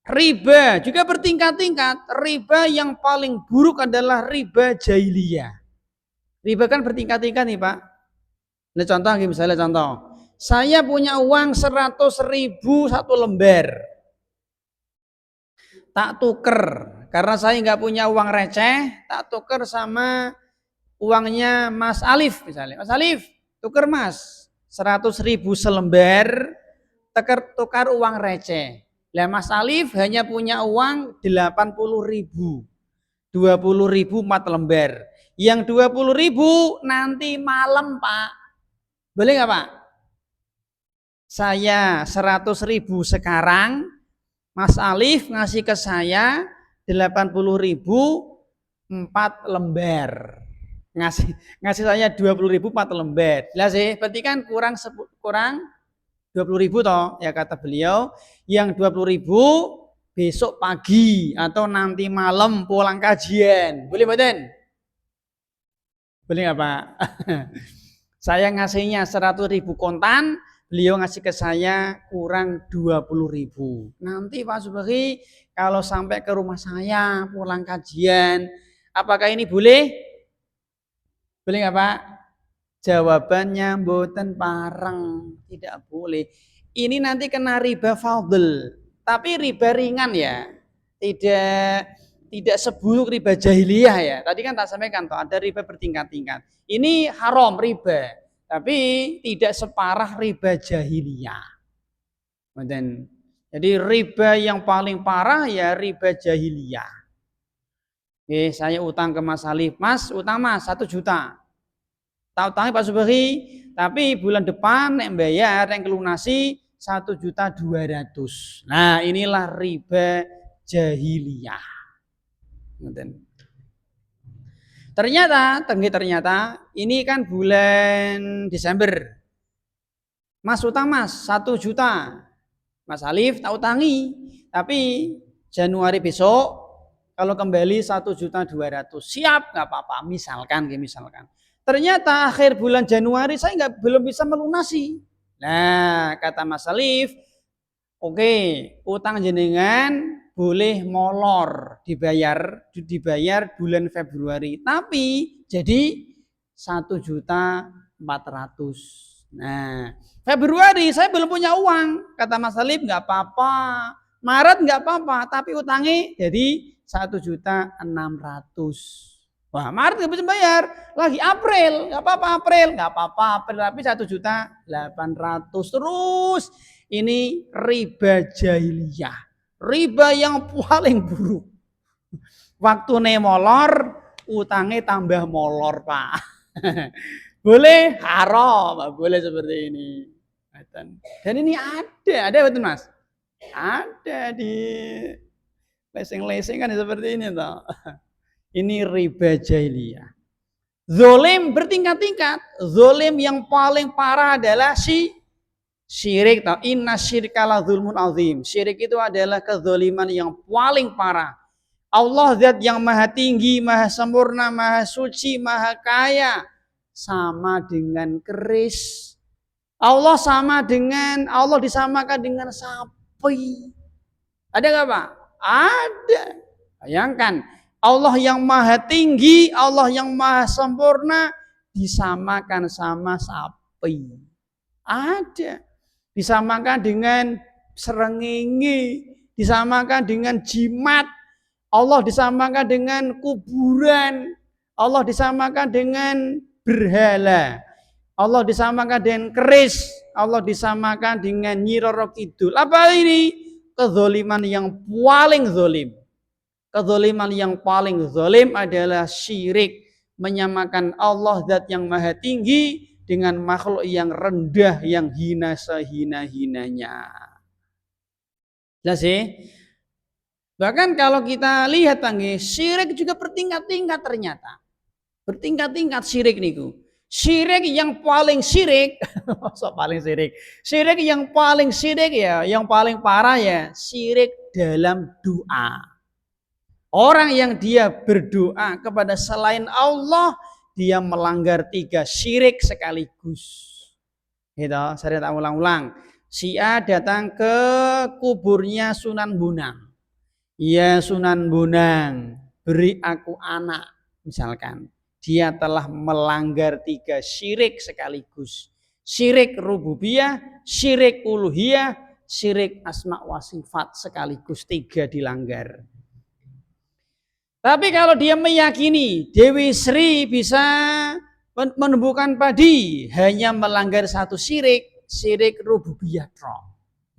riba juga bertingkat-tingkat. Riba yang paling buruk adalah riba jahiliyah. Riba kan bertingkat-tingkat nih Pak. Nah contoh misalnya contoh. Saya punya uang 100.000 satu lembar. Tak tuker. Karena saya nggak punya uang receh, tak tuker sama uangnya Mas Alif misalnya. Mas Alif, tuker Mas. 100.000 selembar, tukar uang receh. Lah Mas Alif hanya punya uang 80.000. 20.000 4 lembar. Yang 20.000 nanti malam Pak. Boleh nggak Pak? Saya 100.000 sekarang, Mas Alif ngasih ke saya 80.000 4 lembar. Ngasih saya 20.000 4 lembar. Jelas sih, berarti kan kurang 20.000 toh, ya kata beliau, yang 20.000 besok pagi atau nanti malam pulang kajian. Boleh badan? Boleh nggak Pak? Saya ngasihnya 100.000 kontan, beliau ngasih ke saya kurang 20.000. Nanti Pak Subhi kalau sampai ke rumah saya pulang kajian, apakah ini boleh? Boleh nggak Pak? Jawabannya mboten pareng, tidak boleh. Ini nanti kena riba fadl, tapi riba ringan ya. Tidak seburuk riba jahiliyah ya. Tadi kan tak sampaikan toh ada riba bertingkat-tingkat. Ini haram riba, tapi tidak separah riba jahiliyah. Jadi riba yang paling parah ya riba jahiliyah. Oke, saya utang ke Mas Alif, Mas utang Mas 1 juta. Tak utangi Pak Subhi, tapi bulan depan nek bayar yang kelunasi 1.200.000. Nah inilah riba jahiliyah. Ternyata ini kan bulan Desember. Mas utang Mas 1 juta. Mas Alif tak utangi, tapi Januari besok kalau kembali 1.200.000 siap nggak apa-apa. Misalkan. Ternyata akhir bulan Januari saya belum bisa melunasi. Nah kata Mas Alif, oke, utang jenengan boleh molor dibayar bulan Februari, tapi jadi 1.400.000. Nah Februari saya belum punya uang, kata Mas Alif nggak apa-apa, Maret nggak apa-apa, tapi utangnya jadi 1.600.000. Wah Maret nggak bisa bayar, lagi April nggak apa-apa, April tapi 1.800.000 terus. Ini riba jahiliyah, riba yang paling buruk. Waktu molor, utangnya tambah molor Pak. Boleh haram, boleh seperti ini. Dan ini ada betul Mas? Ada di leseng-leseng kan seperti ini toh. Ini riba jahiliyah. Zolim bertingkat-tingkat. Zolim yang paling parah adalah syirik. Inna syirka la zulmun azim. Syirik itu adalah kezoliman yang paling parah. Allah zat yang maha tinggi, maha sempurna, maha suci, maha kaya, sama dengan keris. Allah disamakan dengan sapi. Ada nggak Pak? Ada. Bayangkan. Allah yang maha tinggi, Allah yang maha sempurna disamakan sama sapi. Ada. Disamakan dengan srengenge, disamakan dengan jimat, Allah disamakan dengan kuburan, Allah disamakan dengan berhala, Allah disamakan dengan keris, Allah disamakan dengan Nyi Roro Kidul. Apa ini? Kezoliman yang paling zolim. Kezoliman yang paling zolim adalah syirik, menyamakan Allah zat yang maha tinggi dengan makhluk yang rendah, yang hina sehina-hinanya. Jelas sih? Bahkan kalau kita lihat syirik juga bertingkat-tingkat ternyata. Bertingkat-tingkat syirik niku. Syirik yang paling syirik, paling syirik. Syirik yang paling syirik ya, yang paling parah ya, syirik dalam doa. Orang yang dia berdoa kepada selain Allah, dia melanggar 3 syirik sekaligus. Gitu, saya tak ulang-ulang. Si A datang ke kuburnya Sunan Bonang. Ya Sunan Bonang, beri aku anak, misalkan. Dia telah melanggar 3 syirik sekaligus. Syirik rububiyah, syirik uluhiyah, syirik asma wa sifat sekaligus 3 dilanggar. Tapi kalau dia meyakini Dewi Sri bisa menumbuhkan padi, hanya melanggar 1 syirik, syirik rububiyah.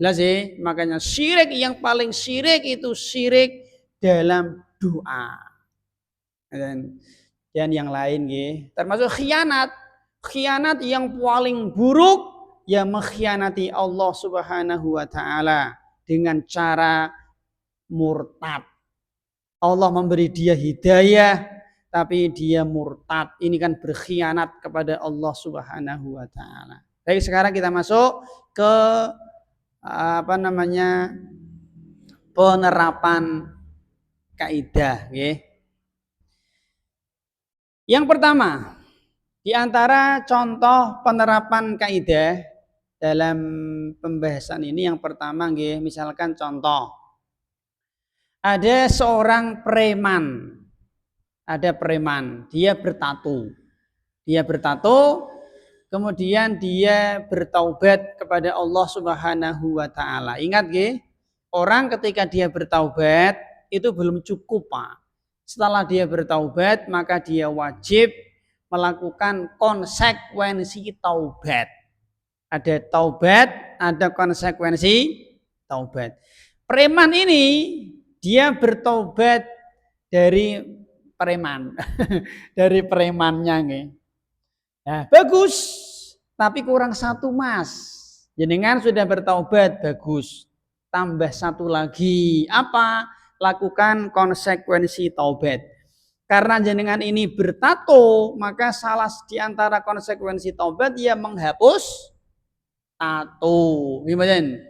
Jelas sih, makanya syirik yang paling syirik itu syirik dalam doa. Dan yang lain termasuk khianat. Khianat yang paling buruk yang mengkhianati Allah Subhanahu wa taala dengan cara murtad. Allah memberi dia hidayah tapi dia murtad. Ini kan berkhianat kepada Allah Subhanahu wa taala. Baik, sekarang kita masuk ke penerapan kaidah. Yang pertama, di antara contoh penerapan kaidah dalam pembahasan ini, yang pertama misalkan contoh, ada seorang preman, dia bertato, kemudian dia bertaubat kepada Allah Subhanahu wa taala. Ingat orang ketika dia bertaubat itu belum cukup, Pak. Setelah dia bertaubat, maka dia wajib melakukan konsekuensi taubat. Ada taubat, ada konsekuensi taubat. Preman ini dia bertaubat dari preman, dari premannya. Nah, bagus, tapi kurang 1 Mas. Jenengan sudah bertaubat, bagus. Tambah 1 lagi, apa? Lakukan konsekuensi taubat. Karena jenengan ini bertato, maka salah di antara konsekuensi taubat dia menghapus tato. Gimana?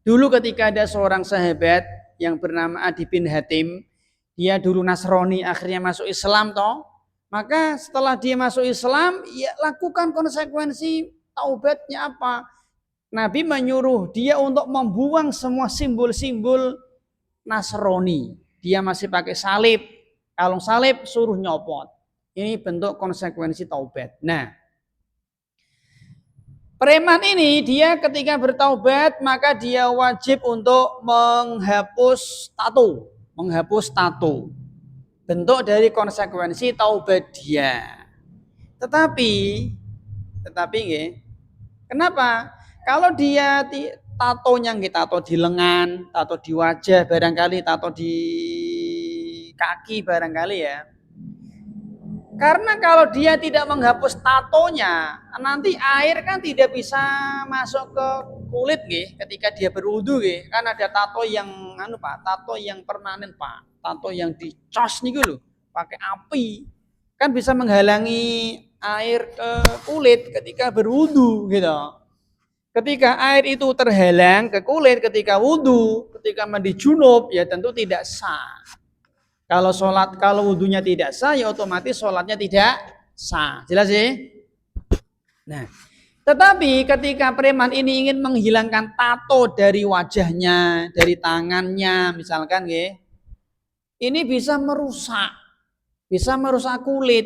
Dulu ketika ada seorang sahabat yang bernama Adi bin Hatim, dia dulu Nasrani, akhirnya masuk Islam toh. Maka setelah dia masuk Islam, ya lakukan konsekuensi taubatnya apa? Nabi menyuruh dia untuk membuang semua simbol-simbol Nasrani. Dia masih pakai salib. Kalau salib suruh nyopot. Ini bentuk konsekuensi taubat. Nah, preman ini dia ketika bertaubat maka dia wajib untuk menghapus tato. Bentuk dari konsekuensi taubat dia. Tetapi kenapa? Kalau dia tatonya tato di lengan, tato di wajah, barangkali tato di kaki barangkali ya. Karena kalau dia tidak menghapus tatonya, nanti air kan tidak bisa masuk ke kulit ketika dia berwudu kan ada tato yang tato yang permanen, Pak. Tato yang dicos nih loh, pakai api. Kan bisa menghalangi air ke kulit ketika berwudu gitu. Ketika air itu terhalang ke kulit ketika wudu, ketika mandi junub, ya tentu tidak sah. Kalau wudunya tidak sah, ya otomatis sholatnya tidak sah. Jelas sih? Nah, tetapi ketika preman ini ingin menghilangkan tato dari wajahnya, dari tangannya, misalkan ini bisa merusak kulit.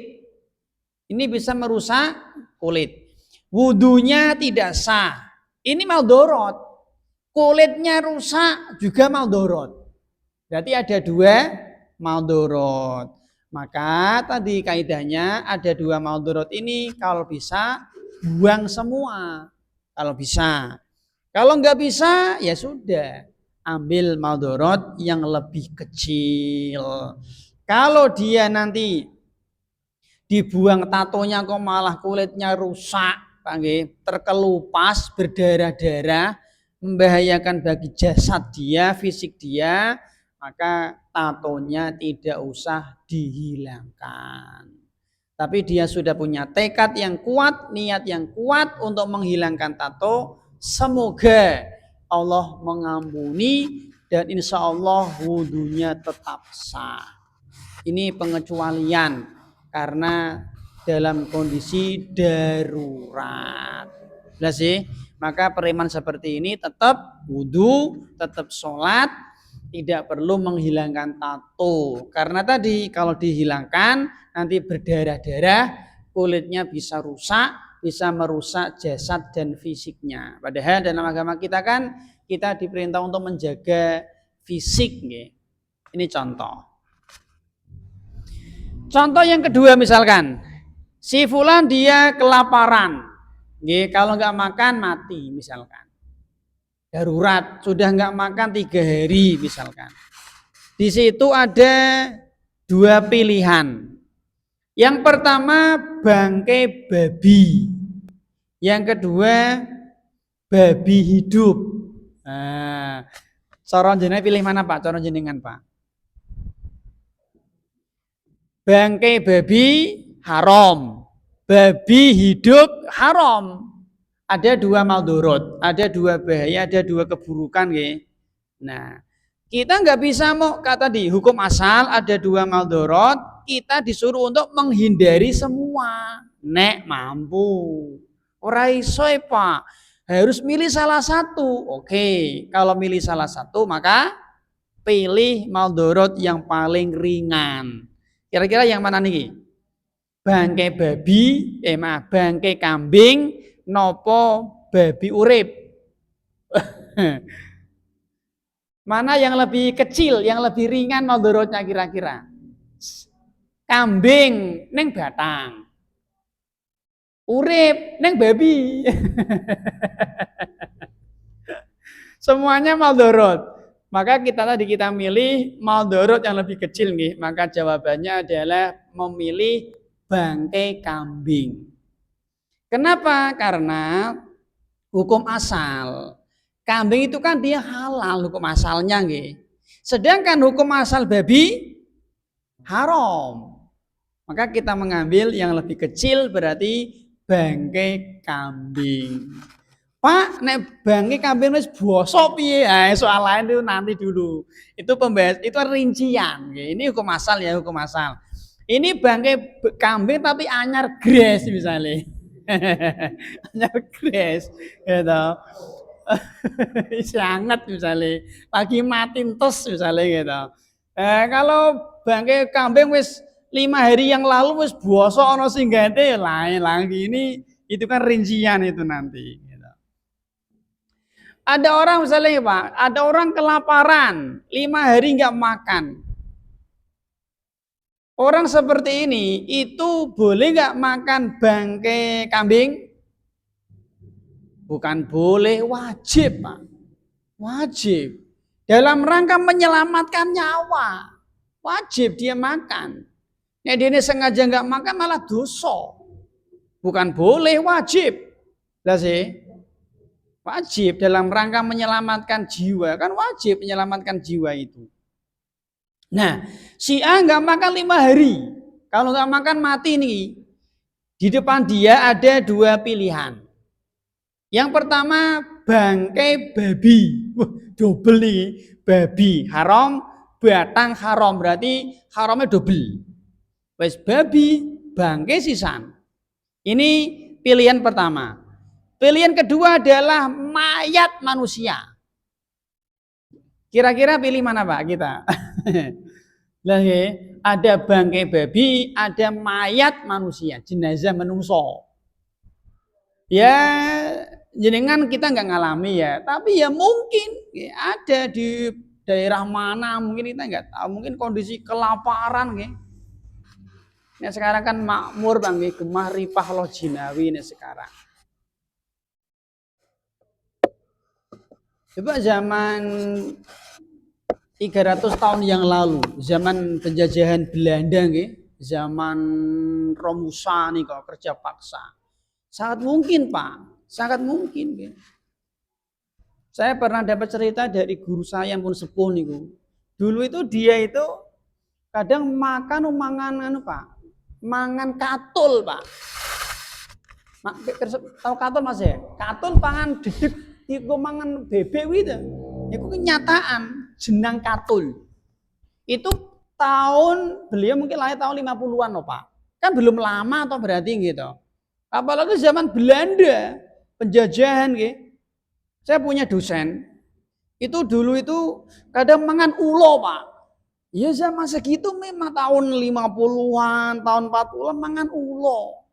Ini bisa merusak kulit. Wudunya tidak sah. Ini maldorot. kulitnya rusak juga maldorot. Berarti ada dua maldorot. Maka tadi kaidahnya ada dua maldorot ini kalau bisa buang semua. Kalau bisa. Kalau nggak bisa ya sudah. Ambil maldorot yang lebih kecil. Kalau dia nanti dibuang tatonya kok malah kulitnya rusak, terkelupas, berdarah-darah, membahayakan bagi jasad dia, fisik dia, maka tatonya tidak usah dihilangkan. Tapi dia sudah punya tekad yang kuat, niat yang kuat untuk menghilangkan tato, semoga Allah mengampuni dan insya Allah wudhunya tetap sah. Ini pengecualian karena dalam kondisi darurat. Jelas sih? Maka preman seperti ini tetap wudhu, tetap sholat, tidak perlu menghilangkan tato. Karena tadi kalau dihilangkan nanti berdarah-darah, kulitnya bisa rusak, bisa merusak jasad dan fisiknya. Padahal dalam agama kita kan kita diperintah untuk menjaga fisik. Ini contoh. Contoh yang kedua misalkan, si fulan dia kelaparan, kalau nggak makan mati misalkan. Darurat, sudah nggak makan 3 hari misalkan. Di situ ada dua pilihan. Yang pertama bangkai babi, yang kedua babi hidup. Nah, cara jenengan pilih mana Pak? Cara jenengan Pak? Bangkai babi haram, babi hidup haram. Ada dua maldorot, ada dua bahaya, ada dua keburukan. Nah, kita nggak bisa mau kata di hukum asal ada dua maldorot, kita disuruh untuk menghindari semua. Nek mampu, ora iso Pak, harus milih salah satu. Oke, kalau milih salah satu maka pilih maldorot yang paling ringan. Kira-kira yang mana nih? Bangkai babi, bangkai kambing, nopo babi urip. Mana yang lebih kecil, yang lebih ringan maldorotnya kira-kira? Kambing neng batang, urip neng babi. Semuanya maldorot. Maka kita milih maldorot yang lebih kecil nih. Maka jawabannya adalah memilih bangkai kambing. Kenapa? Karena hukum asal. Kambing itu kan dia halal hukum asalnya nih. Sedangkan hukum asal babi haram. Maka kita mengambil yang lebih kecil berarti bangkai kambing. Pak, nek bangkai kambing wis bosok piye? Soal lain itu nanti dulu. Itu pembahas, itu rincian. Ini hukum asal ya, hukum asal. Ini bangkai kambing tapi anyar gres misalnya. Anyar gres, gitu. Sangat misalnya, lagi mati tos misalnya gitu. Kalau bangkai kambing wis 5 hari yang lalu wis bosok ono sing ganti lain lagi. Ini itu kan rincian itu nanti. Ada orang misalnya Pak, ada orang kelaparan, 5 hari nggak makan. Orang seperti ini itu boleh nggak makan bangkai kambing? Bukan boleh, wajib Pak. Wajib. Dalam rangka menyelamatkan nyawa. Wajib dia makan. Nah, dia ini sengaja nggak makan malah dosa. Bukan boleh, wajib. Lah sih. Wajib dalam rangka menyelamatkan jiwa. Kan wajib menyelamatkan jiwa itu. Nah, si A nggak makan 5 hari. Kalau nggak makan mati nih. Di depan dia ada 2 pilihan. Yang pertama bangkai babi. Wah, double nih. Babi haram, batang haram. Berarti haramnya double. Wes babi, bangkai sisan. Ini pilihan pertama. Pilihan kedua adalah mayat manusia. Kira-kira pilih mana Pak kita? Ada bangkai babi, ada mayat manusia, jenazah menungso. Ya jenengan kita nggak ngalami ya, tapi ya mungkin ya, ada di daerah mana mungkin kita nggak tahu, mungkin kondisi kelaparan ya. Nah, sekarang kan makmur Bang, gemah ripah loh jinawi ini sekarang. Coba zaman 300 tahun yang lalu, zaman penjajahan Belanda zaman Romusa nih kok kerja paksa. Sangat mungkin, Pak. Sangat mungkin gitu. Saya pernah dapat cerita dari guru saya yang pun sepuh nih, dulu itu dia itu kadang makan mangan Pak. Mangan katul, Pak. Tahu katul Mas ya? Katul pangan dedek iku mangan bebek itu. Iku kenyataan jenang katul. Itu tahun beliau mungkin lahir tahun 50-an loh, Pak. Kan belum lama atau berarti gitu. Apalagi zaman Belanda penjajahan gitu. Saya punya dosen, itu dulu itu kadang mangan ulo, Pak. Ya zaman segitu memang tahun 50-an, tahun 40-an mangan ulo.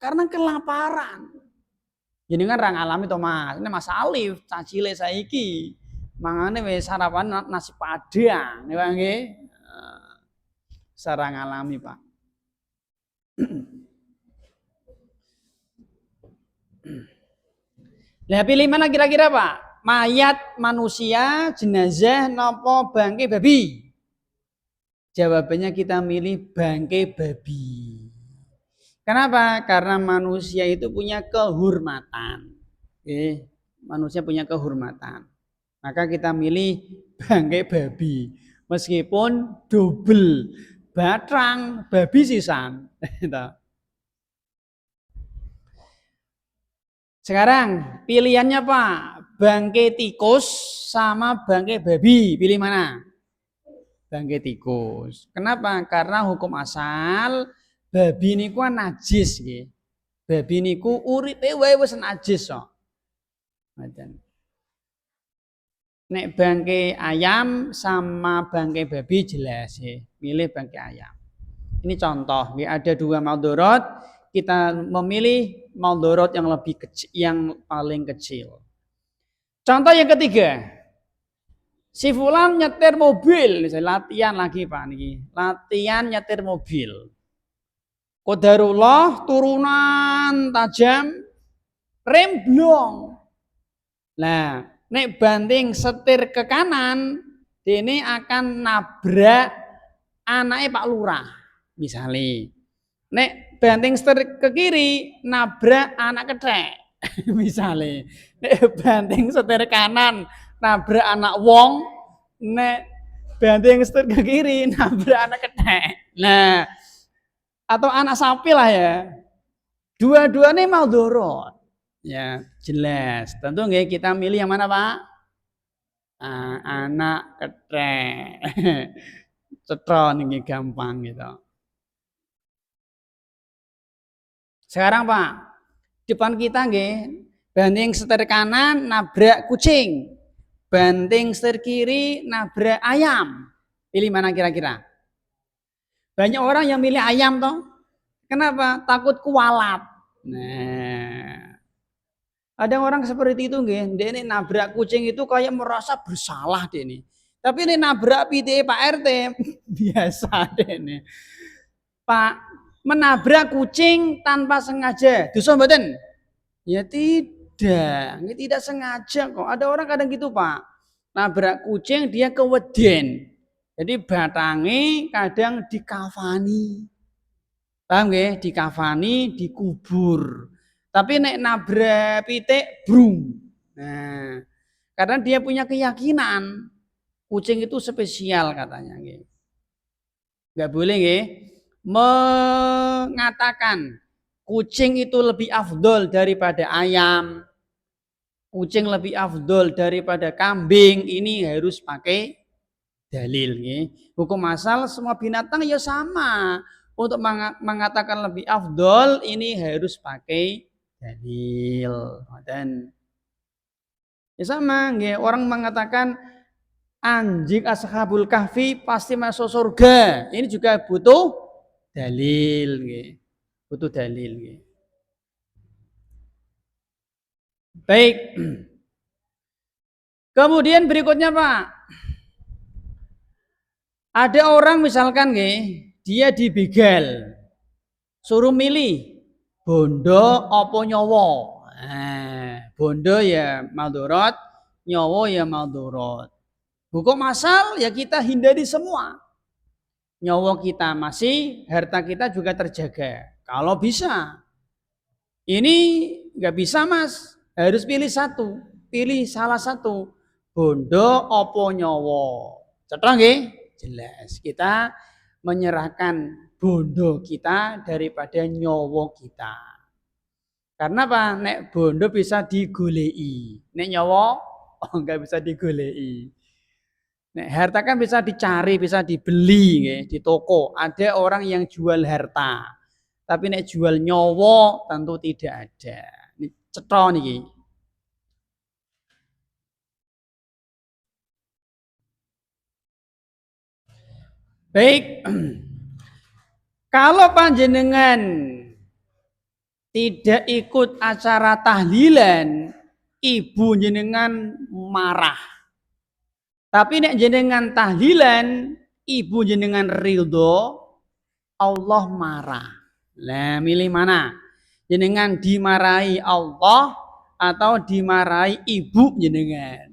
Karena kelaparan. Jadi kan orang alami to Mas, ini Mas Alif, cacile saiki. Mangane wis sarapan nasi padang, ya nggih. Sarang alami, Pak. Nah, pilih mana kira-kira Pak? Mayat manusia, jenazah, nopo bangke babi? Jawabannya kita milih bangke babi. Kenapa? Karena manusia itu punya kehormatan. Manusia punya kehormatan. Maka kita milih bangke babi. Meskipun double batrang babi sisan. Sekarang pilihannya Pak, bangke tikus sama bangke babi, pilih mana? Bangke tikus. Kenapa? Karena hukum asal babi niku najis nggih. Babi niku uripe wae wis najis kok. Nek bangke ayam sama bangke babi jelas ya, milih bangke ayam. Ini contoh, ada dua maldorot, kita memilih maldorot yang lebih kecil, yang paling kecil. Contoh yang ketiga, si fulan nyetir mobil, misalnya latihan lagi Pak niki, latihan nyetir mobil. Qadarullah turunan tajam, rem blong. Nah, nek banting setir ke kanan, ini akan nabrak anaknya Pak Lurah, misalnya. Nek banting setir ke kiri, nabrak anak kecek, misalnya. Nek banting setir kanan, nabrak anak wong. Nek banting setir ke kiri, nabrak anak kecek. Nah, atau anak sapi lah ya. Dua-duanya maldorot. Ya, jelas. Tentu nggak kita milih yang mana, Pak? Anak kecek. Cetron ini gampang gitu. Sekarang Pak, depan kita nggih, banting setir kanan nabrak kucing. Banting setir kiri nabrak ayam. Pilih mana kira-kira? Banyak orang yang milih ayam toh. Kenapa? Takut kualat. Nah, ada orang seperti itu nggih, dia ini nabrak kucing itu kayak merasa bersalah dia ini. Tapi ini nabrak PTA Pak RT biasa deh ini. Pak, menabrak kucing tanpa sengaja, dosa mboten? Ya tidak, ini tidak sengaja kok. Ada orang kadang gitu Pak, nabrak kucing dia keweden. Jadi batangi kadang dikafani. Paham nggih? Dikafani, dikubur. Tapi nek nabrak pitik brung. Nah, karena dia punya keyakinan kucing itu spesial katanya nggih. Enggak boleh nggih mengatakan kucing itu lebih afdol daripada ayam. Kucing lebih afdol daripada kambing. Ini harus pakai dalil nggih. Hukum asal semua binatang ya sama. Untuk mengatakan lebih afdol ini harus pakai dalil. Dan ya sama nggih, orang mengatakan anjing ashabul kahfi pasti masuk surga. Ini juga butuh dalil nggih. Butuh dalil nggih. Baik. Kemudian berikutnya Pak, ada orang misalkan dia dibegal, suruh milih bondo apa nyawa. Bondo ya maldorot, nyawa ya maldorot. Hukum asal ya kita hindari semua. Nyawa kita masih, harta kita juga terjaga. Kalau bisa. Ini nggak bisa Mas, harus pilih satu. Pilih salah satu. Bondo opo nyawa. Cetha nggih? Jelas. Kita menyerahkan bondo kita daripada nyawa kita. Karena apa? Nek bondo bisa digoleki. Nek nyawa enggak bisa digoleki. Nek harta kan bisa dicari, bisa dibeli di toko. Ada orang yang jual harta. Tapi nek jual nyawa tentu tidak ada. Ini cetha niki. Baik. Kalau panjenengan tidak ikut acara tahlilan, ibu jenengan marah. Tapi nek jenengan tahlilan, ibu jenengan ridho, Allah marah. Lah milih mana? Jenengan dimarahi Allah atau dimarahi ibu jenengan?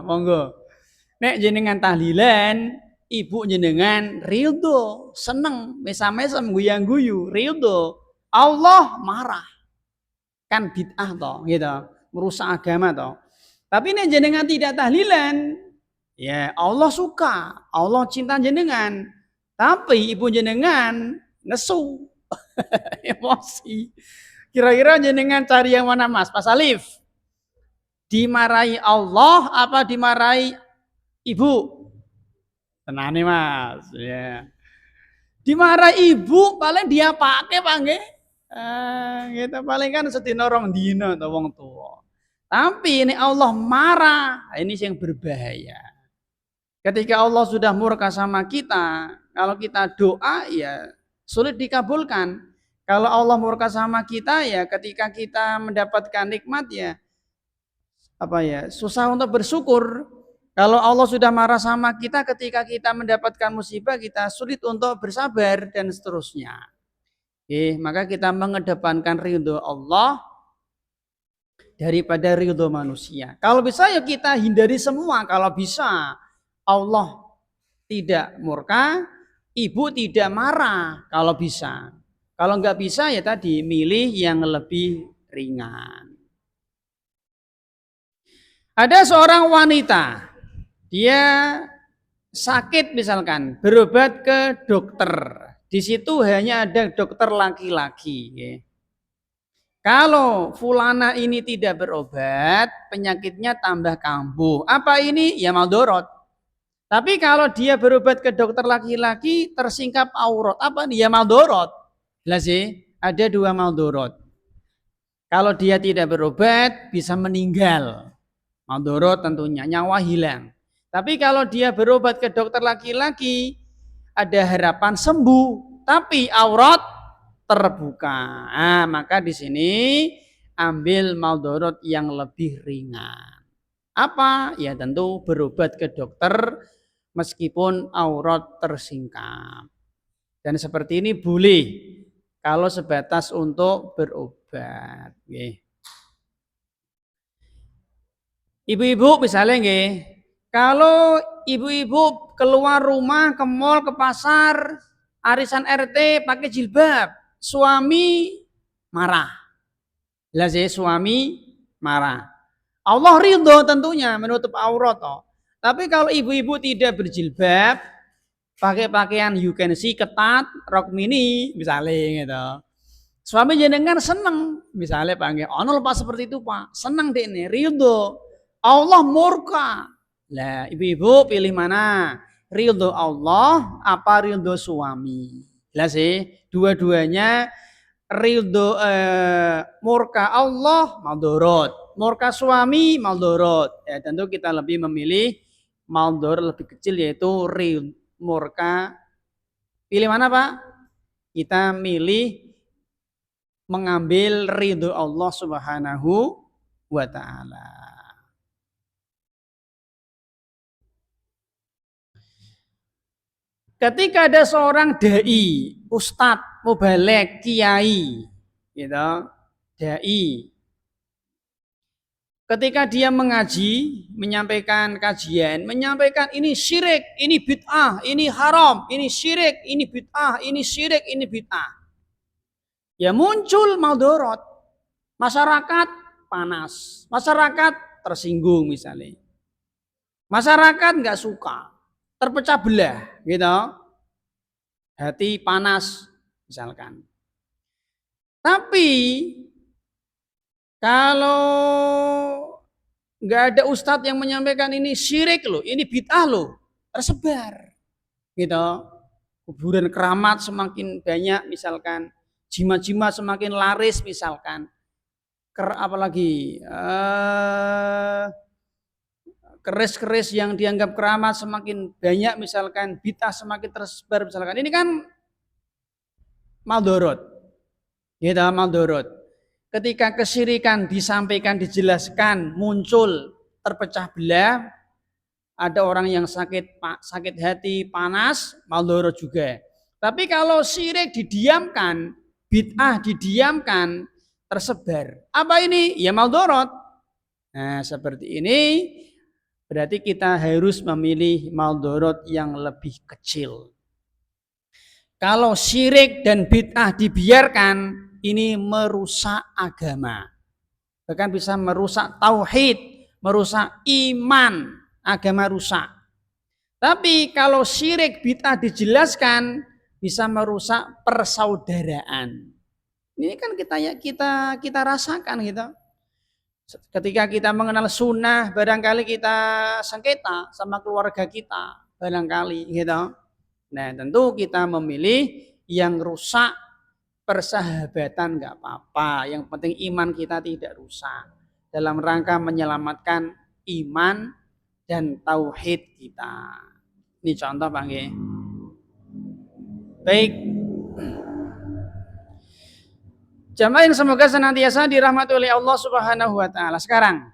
Monggo. Nek jenengan tahlilan, ibu jenengan ridho, seneng, mesam-mesam guyang-guyu, ridho. Allah marah. Kan bid'ah toh, gitu. Merusak agama toh. Tapi nek jenengan tidak tahlilan, ya Allah suka, Allah cinta jenengan. Tapi ibu jenengan nesu, emosi. Kira-kira jenengan cari yang mana Mas? Pas Alif. Dimarahi Allah apa dimarahi ibu? Tenane Mas, ya. Dimarahi ibu paling dia pakai Pak nggih. Gitu paling kan sedina rong dina to wong tua. Tapi ini Allah marah, ini yang berbahaya. Ketika Allah sudah murka sama kita, kalau kita doa ya sulit dikabulkan. Kalau Allah murka sama kita ya ketika kita mendapatkan nikmat ya susah untuk bersyukur. Kalau Allah sudah marah sama kita ketika kita mendapatkan musibah, kita sulit untuk bersabar dan seterusnya. Maka kita mengedepankan ridho Allah daripada ridho manusia. Kalau bisa ya kita hindari semua. Kalau bisa Allah tidak murka, ibu tidak marah kalau bisa. Kalau nggak bisa ya tadi milih yang lebih ringan. Ada seorang wanita, dia sakit misalkan, berobat ke dokter. Di situ hanya ada dokter laki-laki. Kalau fulana ini tidak berobat, penyakitnya tambah kambuh. Apa ini? Ya maldorot. Tapi kalau dia berobat ke dokter laki-laki, tersingkap aurat. Apa nih? Ya maldorot. Jelas sih, ada dua maldorot. Kalau dia tidak berobat, bisa meninggal. Maldorot tentunya, nyawa hilang. Tapi kalau dia berobat ke dokter laki-laki, ada harapan sembuh, tapi aurat terbuka. Maka di sini ambil maldorot yang lebih ringan. Apa? Ya tentu berobat ke dokter meskipun aurat tersingkap. Dan seperti ini boleh kalau sebatas untuk berobat. Ibu-ibu misalnya kalau ibu-ibu keluar rumah ke mall, ke pasar, arisan RT pakai jilbab, suami marah. Jelas ya, suami marah. Allah ridho tentunya menutup aurat toh. Tapi kalau ibu-ibu tidak berjilbab, pakai pakaian you can see ketat, rok mini misalnya gitu. Suami jenengan seneng, misalnya panggil, ono Pak seperti itu Pak, seneng deh ini, ridho. Allah murka. Lah ibu-ibu pilih mana? Ridho Allah apa ridho suami? Jelas sih, dua-duanya ridho murka Allah maldorot, murka suami maldorot. Ya tentu kita lebih memilih maldorot lebih kecil yaitu ridho murka. Pilih mana Pak? Kita milih mengambil ridho Allah Subhanahu wa taala. Ketika ada seorang dai, ustadz, mubalek, kiai, gitu, dai. Ketika dia mengaji, menyampaikan kajian, menyampaikan ini syirik, ini bid'ah, ini haram, ini syirik, ini bid'ah, ini syirik, ini bid'ah. Ya muncul maldorot. Masyarakat panas, masyarakat tersinggung misalnya. Masyarakat nggak suka, terpecah belah, gitu. Hati panas misalkan. Tapi kalau nggak ada ustadz yang menyampaikan ini syirik loh, ini bid'ah loh, tersebar, gitu. Kuburan keramat semakin banyak misalkan, jimat-jimat semakin laris misalkan, apalagi keris-keris yang dianggap keramat semakin banyak misalkan, bid'ah semakin tersebar misalkan. Ini kan maldorot, gitu, maldorot. Ketika kesyirikan disampaikan, dijelaskan, muncul terpecah belah, ada orang yang sakit hati, panas, maldorot juga. Tapi kalau syirik didiamkan, bid'ah didiamkan, tersebar. Apa ini? Ya maldorot. Nah, seperti ini berarti kita harus memilih maldorot yang lebih kecil. Kalau syirik dan bid'ah dibiarkan, ini merusak agama. Bahkan bisa merusak tauhid, merusak iman, agama rusak. Tapi kalau syirik bid'ah dijelaskan, bisa merusak persaudaraan. Ini kan kita rasakan gitu. Ketika kita mengenal sunnah, barangkali kita sengketa sama keluarga kita, barangkali gitu. Nah, tentu kita memilih yang rusak persahabatan nggak apa-apa. Yang penting iman kita tidak rusak. Dalam rangka menyelamatkan iman dan tauhid kita. Ini contoh Pak Nggih. Baik. Jamaah yang semoga senantiasa dirahmati oleh Allah Subhanahu wa taala. Sekarang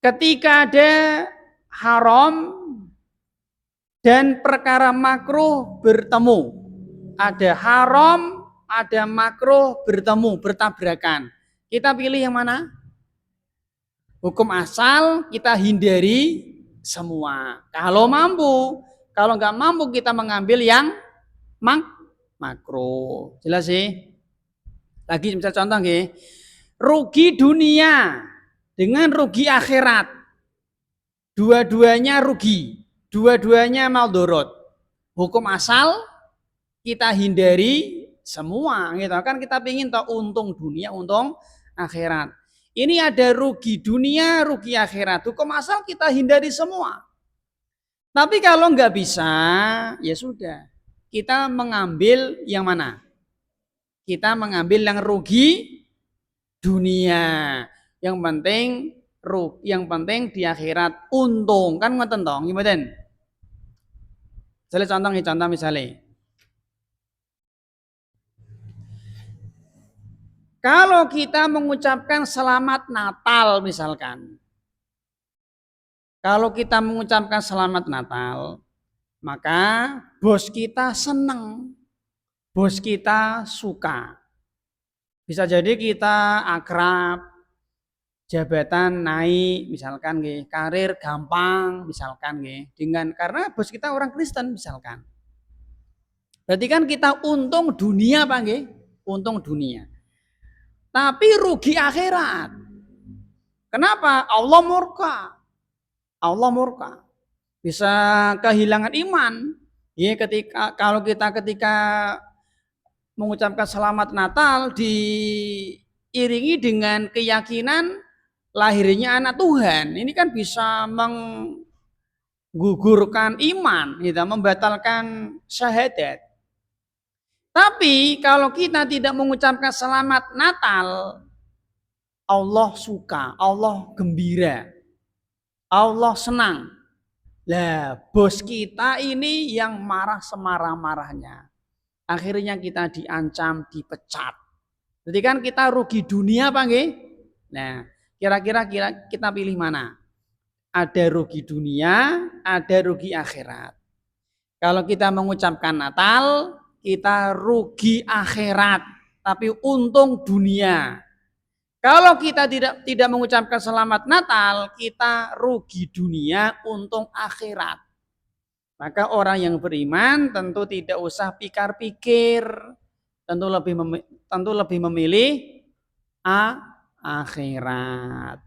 ketika ada haram dan perkara makruh bertemu. Ada haram, ada makruh bertemu, bertabrakan. Kita pilih yang mana? Hukum asal kita hindari semua. Kalau mampu, kalau nggak mampu kita mengambil yang makruh. Jelas sih? Lagi misal contoh nih, rugi dunia dengan rugi akhirat. Dua-duanya rugi, dua-duanya maldorot. Hukum asal kita hindari semua, gitu kan, kita pingin tahu untung dunia, untung akhirat. Ini ada rugi dunia, rugi akhirat. Hukum asal kita hindari semua. Tapi kalau nggak bisa, ya sudah. Kita mengambil yang mana? Kita mengambil yang rugi dunia. Yang penting di akhirat untung, kan ngoten toh, gimana? Contoh misalnya. Kalau kita mengucapkan selamat Natal misalkan. Kalau kita mengucapkan selamat Natal, maka bos kita senang. Bos kita suka. Bisa jadi kita akrab, jabatan naik misalkan nggih, karir gampang misalkan nggih, karena bos kita orang Kristen misalkan. Berarti kan kita untung dunia Pak nggih? Untung dunia. Tapi rugi akhirat. Kenapa? Allah murka. Allah murka. Bisa kehilangan iman. Ya, kalau kita ketika mengucapkan selamat Natal diiringi dengan keyakinan lahirnya anak Tuhan. Ini kan bisa menggugurkan iman, gitu, membatalkan syahadat. Tapi kalau kita tidak mengucapkan selamat Natal, Allah suka, Allah gembira, Allah senang. Lah, bos kita ini yang marah semarah-marahnya. Akhirnya kita diancam, dipecat. Jadi kan kita rugi dunia apa nggih? Nah, kira-kira kita pilih mana? Ada rugi dunia, ada rugi akhirat. Kalau kita mengucapkan Natal, kita rugi akhirat, tapi untung dunia. Kalau kita tidak mengucapkan selamat Natal, kita rugi dunia, untung akhirat. Maka orang yang beriman tentu tidak usah pikir-pikir, tentu lebih memilih akhirat.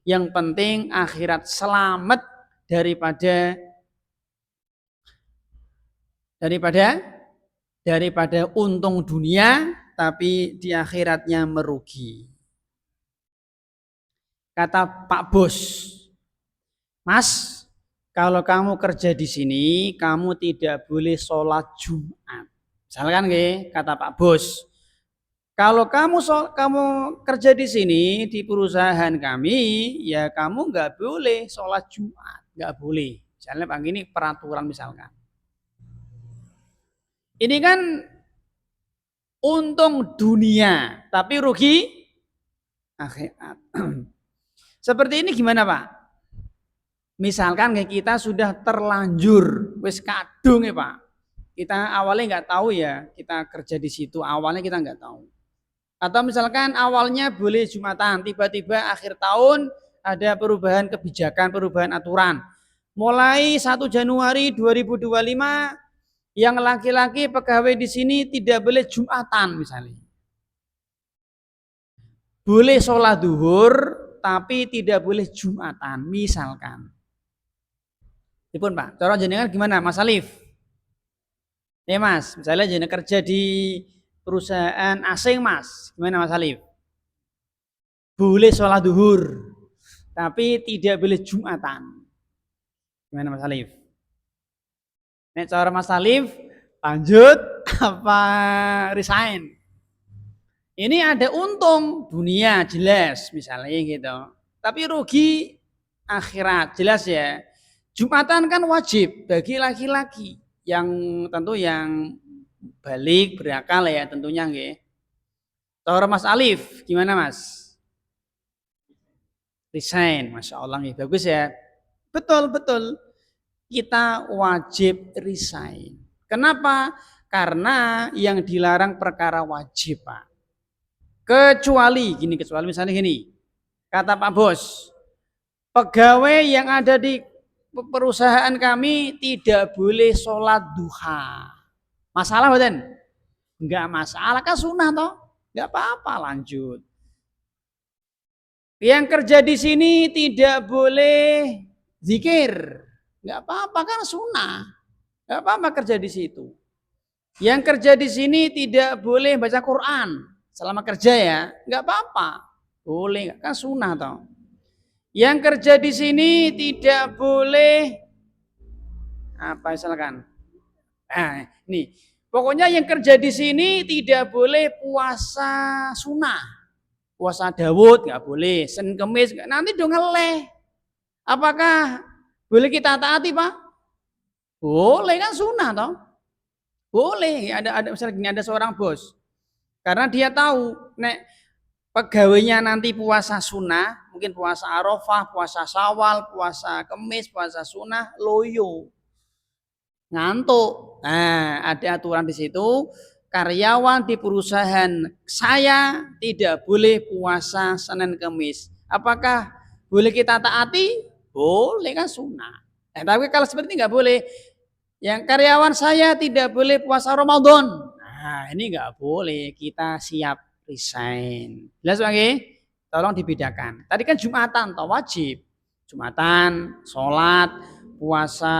Yang penting akhirat selamat daripada untung dunia tapi di akhiratnya merugi. Kata Pak Bos, Mas, kalau kamu kerja di sini, kamu tidak boleh sholat Jumat. Misalkan kata Pak Bos, kalau kamu kerja di sini di perusahaan kami, ya kamu nggak boleh sholat Jumat, nggak boleh. Misalnya Pak ini peraturan misalkan. Ini kan untung dunia, tapi rugi akhirat. Seperti ini gimana Pak? Misalkan kita sudah terlanjur, wis kadung ya Pak. Kita awalnya nggak tahu ya, kita kerja di situ awalnya kita nggak tahu. Atau misalkan awalnya boleh Jumatan, tiba-tiba akhir tahun ada perubahan kebijakan, perubahan aturan. Mulai 1 Januari 2025 yang laki-laki pegawai di sini tidak boleh Jumatan misalnya. Boleh sholat duhur tapi tidak boleh Jumatan misalkan. Ipun Pak, cara jenengan gimana Mas Alif? Ya Mas, misalnya jenengan kerja di perusahaan asing Mas, gimana Mas Alif? Boleh sholat duhur, tapi tidak boleh Jumatan. Gimana Mas Alif? Nek cara Mas Alif, lanjut apa resign? Ini ada untung dunia jelas misalnya gitu, tapi rugi akhirat jelas ya. Jumatan kan wajib bagi laki-laki yang tentu yang balik berakal ya tentunya nggih. Cara Mas Alif gimana Mas? Resign, Masya Allah nih bagus ya. Betul. Kita wajib resign. Kenapa? Karena yang dilarang perkara wajib Pak. Kecuali misalnya gini. Kata Pak Bos, pegawai yang ada di perusahaan kami tidak boleh sholat duha. Masalah betul? Enggak masalah, kan sunnah toh. Enggak apa-apa, lanjut. Yang kerja di sini tidak boleh zikir. Enggak apa-apa, kan sunnah. Enggak apa-apa kerja di situ. Yang kerja di sini tidak boleh baca Quran selama kerja ya. Enggak apa-apa. Boleh, kan sunnah toh. Yang kerja di sini tidak boleh apa misalkan. Nah, nih. Pokoknya yang kerja di sini tidak boleh puasa sunnah. Puasa Dawud nggak boleh, Senin Kemis nanti dong ngeleh. Apakah boleh kita taati Pak? Boleh kan sunnah toh? Boleh. Ada misalnya ada seorang bos, karena dia tahu nek pegawainya nanti puasa sunnah, mungkin puasa Arafah, puasa Syawal, puasa Kemis, puasa sunnah, loyo, ngantuk. Nah, ada aturan di situ. Karyawan di perusahaan saya tidak boleh puasa Senin Kemis. Apakah boleh kita taati? Boleh kan sunnah. Tapi kalau seperti ini nggak boleh. Yang karyawan saya tidak boleh puasa Ramadan. Nah, ini nggak boleh. Kita siap resign. Jelas Bang? Tolong dibedakan. Tadi kan Jumatan atau wajib. Jumatan, sholat, puasa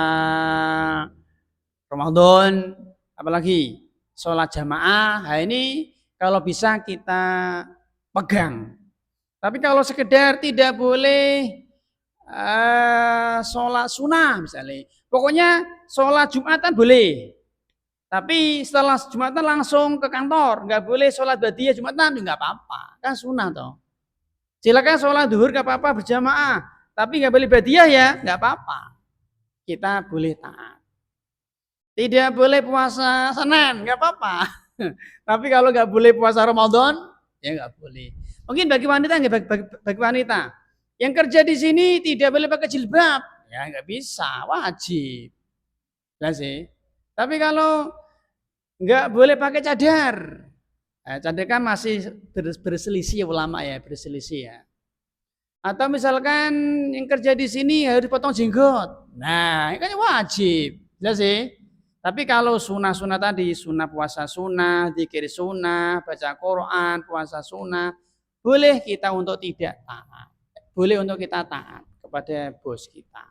Ramadan, apalagi sholat jamaah. Nah ini kalau bisa kita pegang. Tapi kalau sekedar tidak boleh sholat sunnah misalnya. Pokoknya sholat Jumatan boleh. Tapi setelah Jumatan langsung ke kantor. Nggak boleh sholat ba'diyah Jumatan, nggak apa-apa. Kan sunnah toh. Silakan sholat duhur nggak apa-apa berjamaah. Tapi nggak boleh ba'diyah ya, nggak apa-apa. Kita boleh taat. Tidak boleh puasa Senin, nggak apa-apa. Tapi kalau nggak boleh puasa Ramadan, ya nggak boleh. Mungkin bagi wanita bagi wanita yang kerja di sini tidak boleh pakai jilbab, ya nggak bisa, wajib. Jelas sih. Tapi kalau nggak boleh pakai cadar, cadar kan masih berselisih ulama ya, berselisih ya. Atau misalkan yang kerja di sini harus potong jenggot. Nah, ini kan wajib. Jelas sih. Tapi kalau sunnah-sunnah tadi, sunnah puasa sunnah, zikir sunnah, baca Quran, puasa sunnah, boleh kita untuk tidak taat. Boleh untuk kita taat kepada bos kita.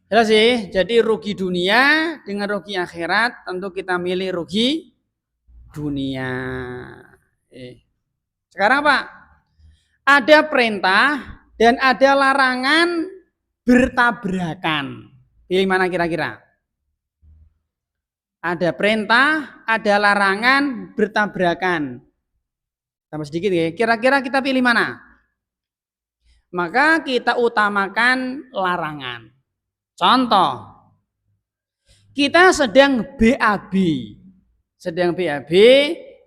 Jelas sih. Jadi rugi dunia dengan rugi akhirat, tentu kita milih rugi dunia. Sekarang Pak, ada perintah dan ada larangan bertabrakan. Pilih mana kira-kira? Ada perintah, ada larangan bertabrakan. Tambah sedikit ya. Kira-kira kita pilih mana? Maka kita utamakan larangan. Contoh, kita sedang BAB. Sedang BAB,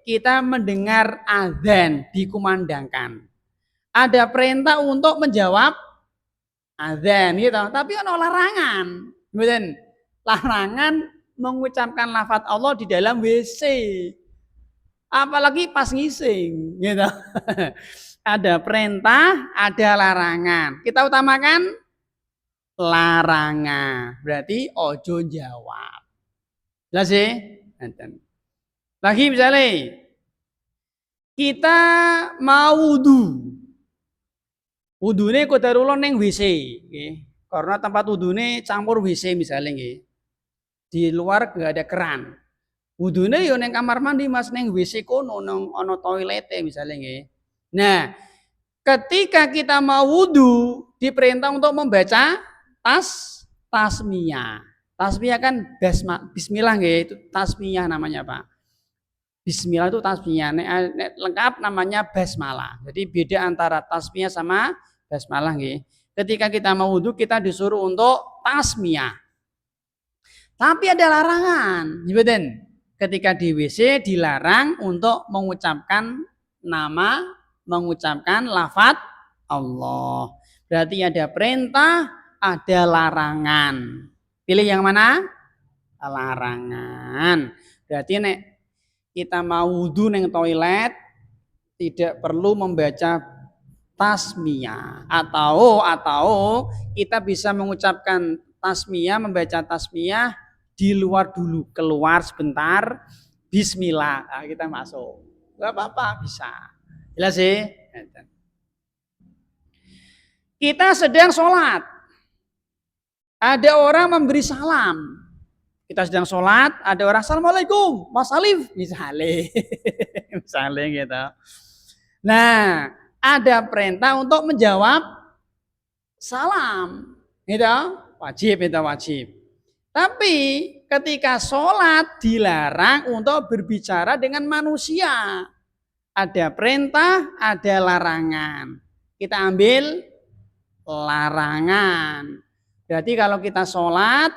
kita mendengar azan dikumandangkan. Ada perintah untuk menjawab azan gitu, tapi ada larangan. Kemudian larangan mengucapkan lafaz Allah di dalam WC. Apalagi pas ngising gitu. Ada perintah, ada larangan. Kita utamakan larangan. Berarti ojo jawab. Jelas sih? Lagi misalnya kita mau wudu. Wudune kodarullah neng WC, nggih. Karena tempat wudune campur WC misalnya nggih. Di luar enggak ada keran. Wudune yo neng kamar mandi Mas neng WC kono nang ana toilete misalnya nggih. Nah, ketika kita mau wudu diperintah untuk membaca tasmiyah. Tasmiyah kan bismillah nggih, itu tasmiyah namanya, Pak. Bismillah itu tasmiyah, lengkap namanya basmalah. Jadi beda antara tasmiyah sama basmalah nggih. Ketika kita mau wudu kita disuruh untuk tasmiyah. Tapi ada larangan, gimana? Ketika di WC dilarang untuk mengucapkan nama, mengucapkan lafaz Allah. Berarti ada perintah, ada larangan. Pilih yang mana? Larangan. Berarti nek kita mau wudu neng toilet tidak perlu membaca tasmiyah atau kita bisa mengucapkan tasmiyah, membaca tasmiyah di luar dulu, keluar sebentar, bismillah, nah, kita masuk, nggak apa-apa, bisa. Jelas sih. Kita sedang sholat, ada orang memberi salam. Kita sedang sholat, ada orang assalamualaikum, Mas Alif, misalnya, misalnya gitu. Nah, ada perintah untuk menjawab salam, gitu, wajib, itu wajib. Tapi ketika sholat dilarang untuk berbicara dengan manusia. Ada perintah, ada larangan. Kita ambil larangan. Berarti kalau kita sholat,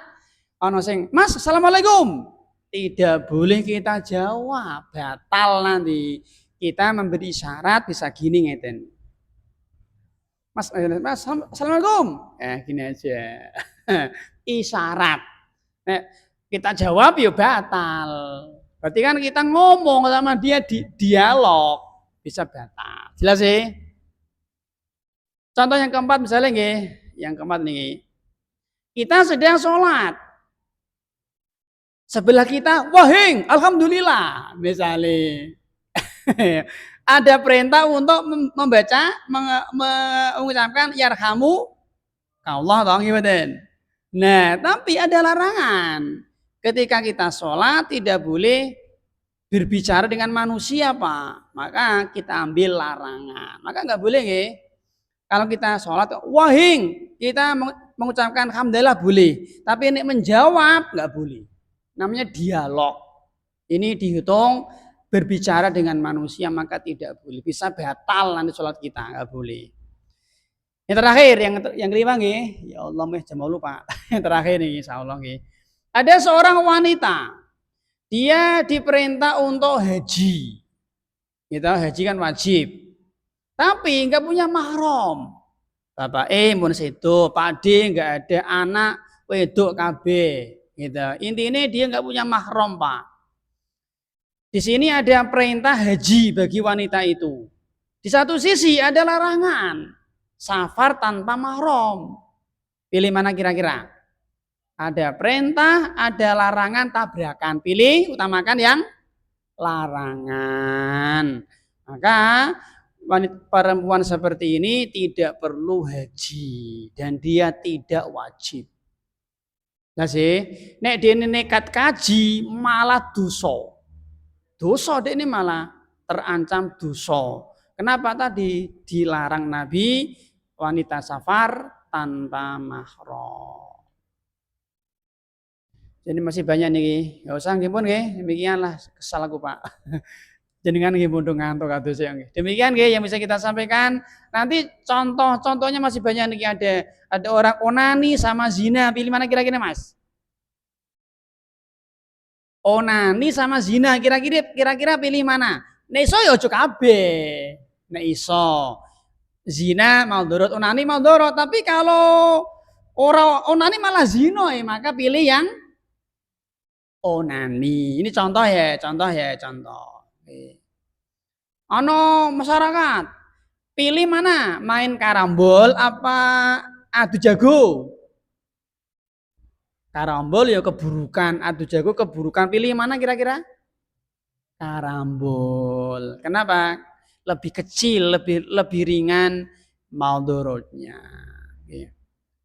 ono sing, Mas, assalamualaikum. Tidak boleh kita jawab, batal nanti. Kita memberi isyarat bisa gini ngeten. Mas, assalamualaikum. Gini aja. Isyarat. Nah, kita jawab ya batal. Berarti kan kita ngomong sama dia di dialog, bisa batal. Jelas sih? Contoh yang keempat misalnya nggih, yang keempat nih. Kita sedang sholat. Sebelah kita, wahing, alhamdulillah, misalnya. Ada perintah untuk membaca, mengucapkan yarhamu Allah dong, gimana? Nah, tapi ada larangan. Ketika kita sholat tidak boleh berbicara dengan manusia, Pak. Maka kita ambil larangan. Maka nggak boleh, ya. Kalau kita sholat, wahing, kita mengucapkan alhamdulillah boleh. Tapi ini menjawab nggak boleh. Namanya dialog. Ini dihitung berbicara dengan manusia maka tidak boleh. Bisa batal nanti sholat kita, nggak boleh. Yang terakhir, yang kelima nih, ya Allah, jam lupa. Yang terakhir nih, insya Allah nih. Ada seorang wanita, Dia diperintah untuk haji. Gitu, haji kan wajib. Tapi nggak punya mahram. Bapak mun sedo, Pak D nggak ada anak wedok KB. Gitu. Intinya dia nggak punya mahram, Pak. Di sini ada perintah haji bagi wanita itu. Di satu sisi ada larangan safar tanpa mahram. Pilih mana kira-kira? Ada perintah, ada larangan, tabrakan. Pilih, utamakan yang larangan. Maka wanita perempuan seperti ini tidak perlu haji dan dia tidak wajib. Nah sih, nek dia nekat kaji malah dosa. Dosa dia ini malah terancam dosa. Kenapa tadi dilarang Nabi wanita safar tanpa mahram? Jadi masih banyak nih, nggak usah nggih pun nggih, demikianlah kesal aku Pak. Jenengan nggih pun ngantuk kados ya nggih. Demikian nggih yang bisa kita sampaikan. Nanti contoh-contohnya masih banyak nih ada orang onani sama zina, pilih mana kira-kira Mas? Onani sama zina, kira-kira pilih mana? Nek iso ya aja kabeh. Nek iso. Zina mau dorot, onani mau dorot, tapi kalau orang onani malah zina maka pilih yang onani. Ini contoh ya, contoh. Ano masyarakat, pilih mana? Main karambol apa adu jago? Karambol ya keburukan, adu jago keburukan. Pilih mana kira-kira? Karambol. Kenapa? Lebih kecil, lebih ringan maldorotnya.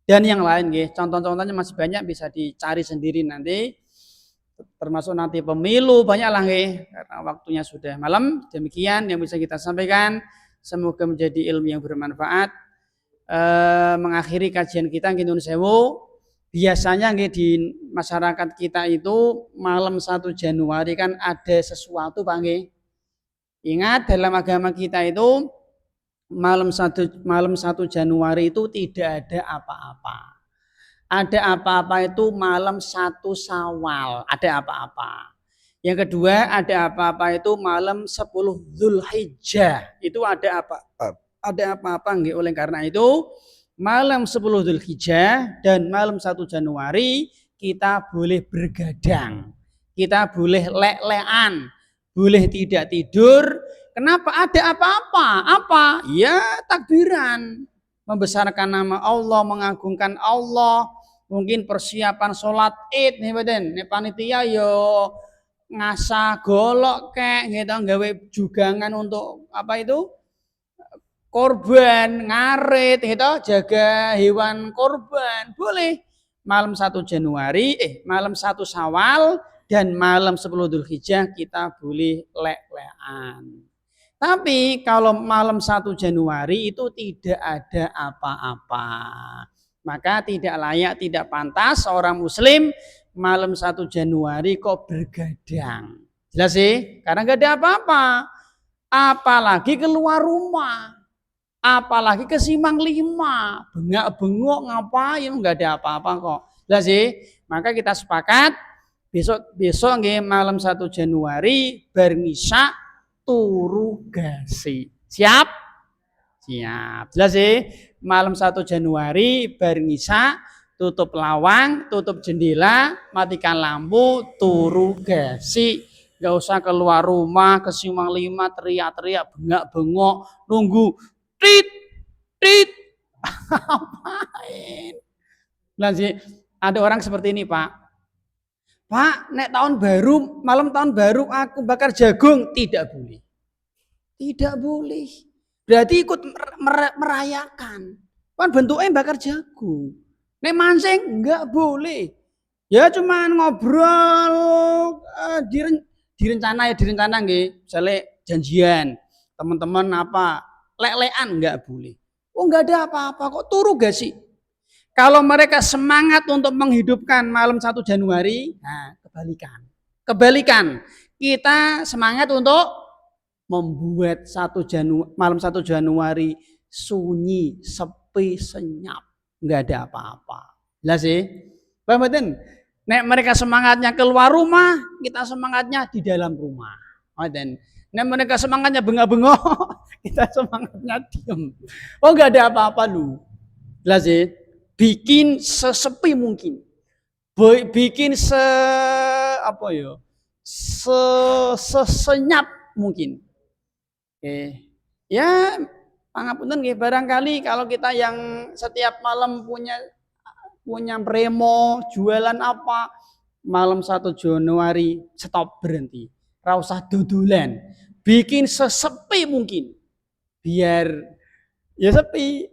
Dan yang lain, contoh-contohnya masih banyak bisa dicari sendiri nanti. Termasuk nanti pemilu banyaklah karena waktunya sudah malam. Demikian yang bisa kita sampaikan, semoga menjadi ilmu yang bermanfaat. Mengakhiri kajian kita Nyuwun sewu. Biasanya di masyarakat kita itu malam 1 Januari kan ada sesuatu Pak nggih. Ingat dalam agama kita itu malam 1 Januari itu tidak ada apa-apa. Ada apa-apa itu malam 1 Syawal, ada apa-apa. Yang kedua, ada apa-apa itu malam 10 Zulhijjah. Itu ada apa-apa nggih. Oleh karena itu, malam 10 Zulhijjah dan malam 1 Januari kita boleh bergadang. Kita boleh lek-lekan, boleh tidak tidur. Kenapa? Ada apa-apa? Apa? Ya takbiran. Membesarkan nama Allah, mengagungkan Allah. Mungkin persiapan sholat id nih badan, nih panitia yo ngasah golok kek, gitu gawe jugangan untuk apa itu korban ngarit, gitu jaga hewan korban boleh malam 1 Januari, malam 1 Syawal dan malam 10 Dzulhijjah kita boleh lek-lekan. Tapi kalau malam 1 Januari itu tidak ada apa-apa. Maka tidak layak, tidak pantas seorang muslim malam 1 Januari kok bergadang. Jelas sih? Karena nggak ada apa-apa. Apalagi keluar rumah. Apalagi ke Simpang 5. Bengak-bengok ngapain? Nggak ada apa-apa kok. Jelas sih? Maka kita sepakat besok nggih malam 1 Januari bar ngisa turu gasi. Siap? Siap. Jelas sih? Malam 1 Januari bar ngisa tutup lawang, tutup jendela, matikan lampu, turu gasi. Gak usah keluar rumah ke Simpang 5 teriak-teriak bengak-bengok nunggu tit ngapain? Nanti ada orang seperti ini Pak. Pak, nek tahun baru, malam tahun baru aku bakar jagung, tidak boleh. Tidak boleh. Berarti ikut merayakan. Kan bentuknya bakar jagung. Nek mancing enggak boleh. Ya cuman ngobrol direncana nggih. Misalnya janjian, teman-teman apa, lek-lekan enggak boleh. Oh enggak ada apa-apa kok, turu gak sih? Kalau mereka semangat untuk menghidupkan malam 1 Januari, nah kebalikan. Kita semangat untuk membuat malam 1 Januari sunyi, sepi, senyap. Enggak ada apa-apa. Jelas sih? Paham mboten? Nek mereka semangatnya keluar rumah, kita semangatnya di dalam rumah. Dan nek mereka semangatnya bengok-bengok, kita semangatnya diem. Oh nggak ada apa-apa lu. Jelas ya? Bikin sesepi mungkin. Bikin apa ya? Sesenyap mungkin. Oke. Ya, pangapunten nggih, barangkali kalau kita yang setiap malam punya premo, jualan apa, malam 1 Januari stop, berhenti. Ora usah dodolan. Bikin sesepi mungkin. Biar ya sepi.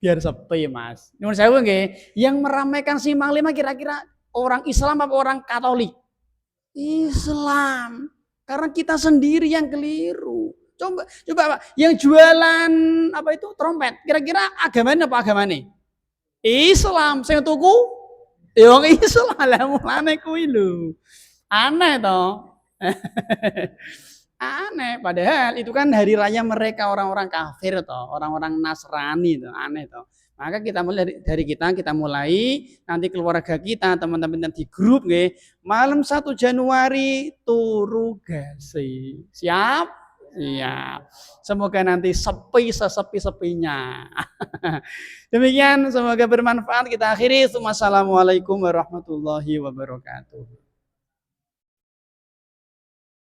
Biar sepi, Mas. Nuwun sewu nggih, yang meramaikan Simpang 5 kira-kira orang Islam apa orang Katolik? Islam. Karena kita sendiri yang keliru. Coba Pak, yang jualan apa itu trompet, kira-kira agamanya apa agamanya? Islam. Sing tuku ya wong Islam lah, mulane kuwi lho. Aneh toh. Aneh, padahal itu kan hari raya mereka orang-orang kafir toh, orang-orang Nasrani toh, aneh toh. Maka kita mulai dari kita mulai, nanti keluarga kita, teman-teman di grup nggih, malam 1 Januari turu gasi. Siap? Siap. Semoga nanti sepi sesepi-sepinya. Demikian, semoga bermanfaat. Kita akhiri. Wassalamualaikum warahmatullahi wabarakatuh.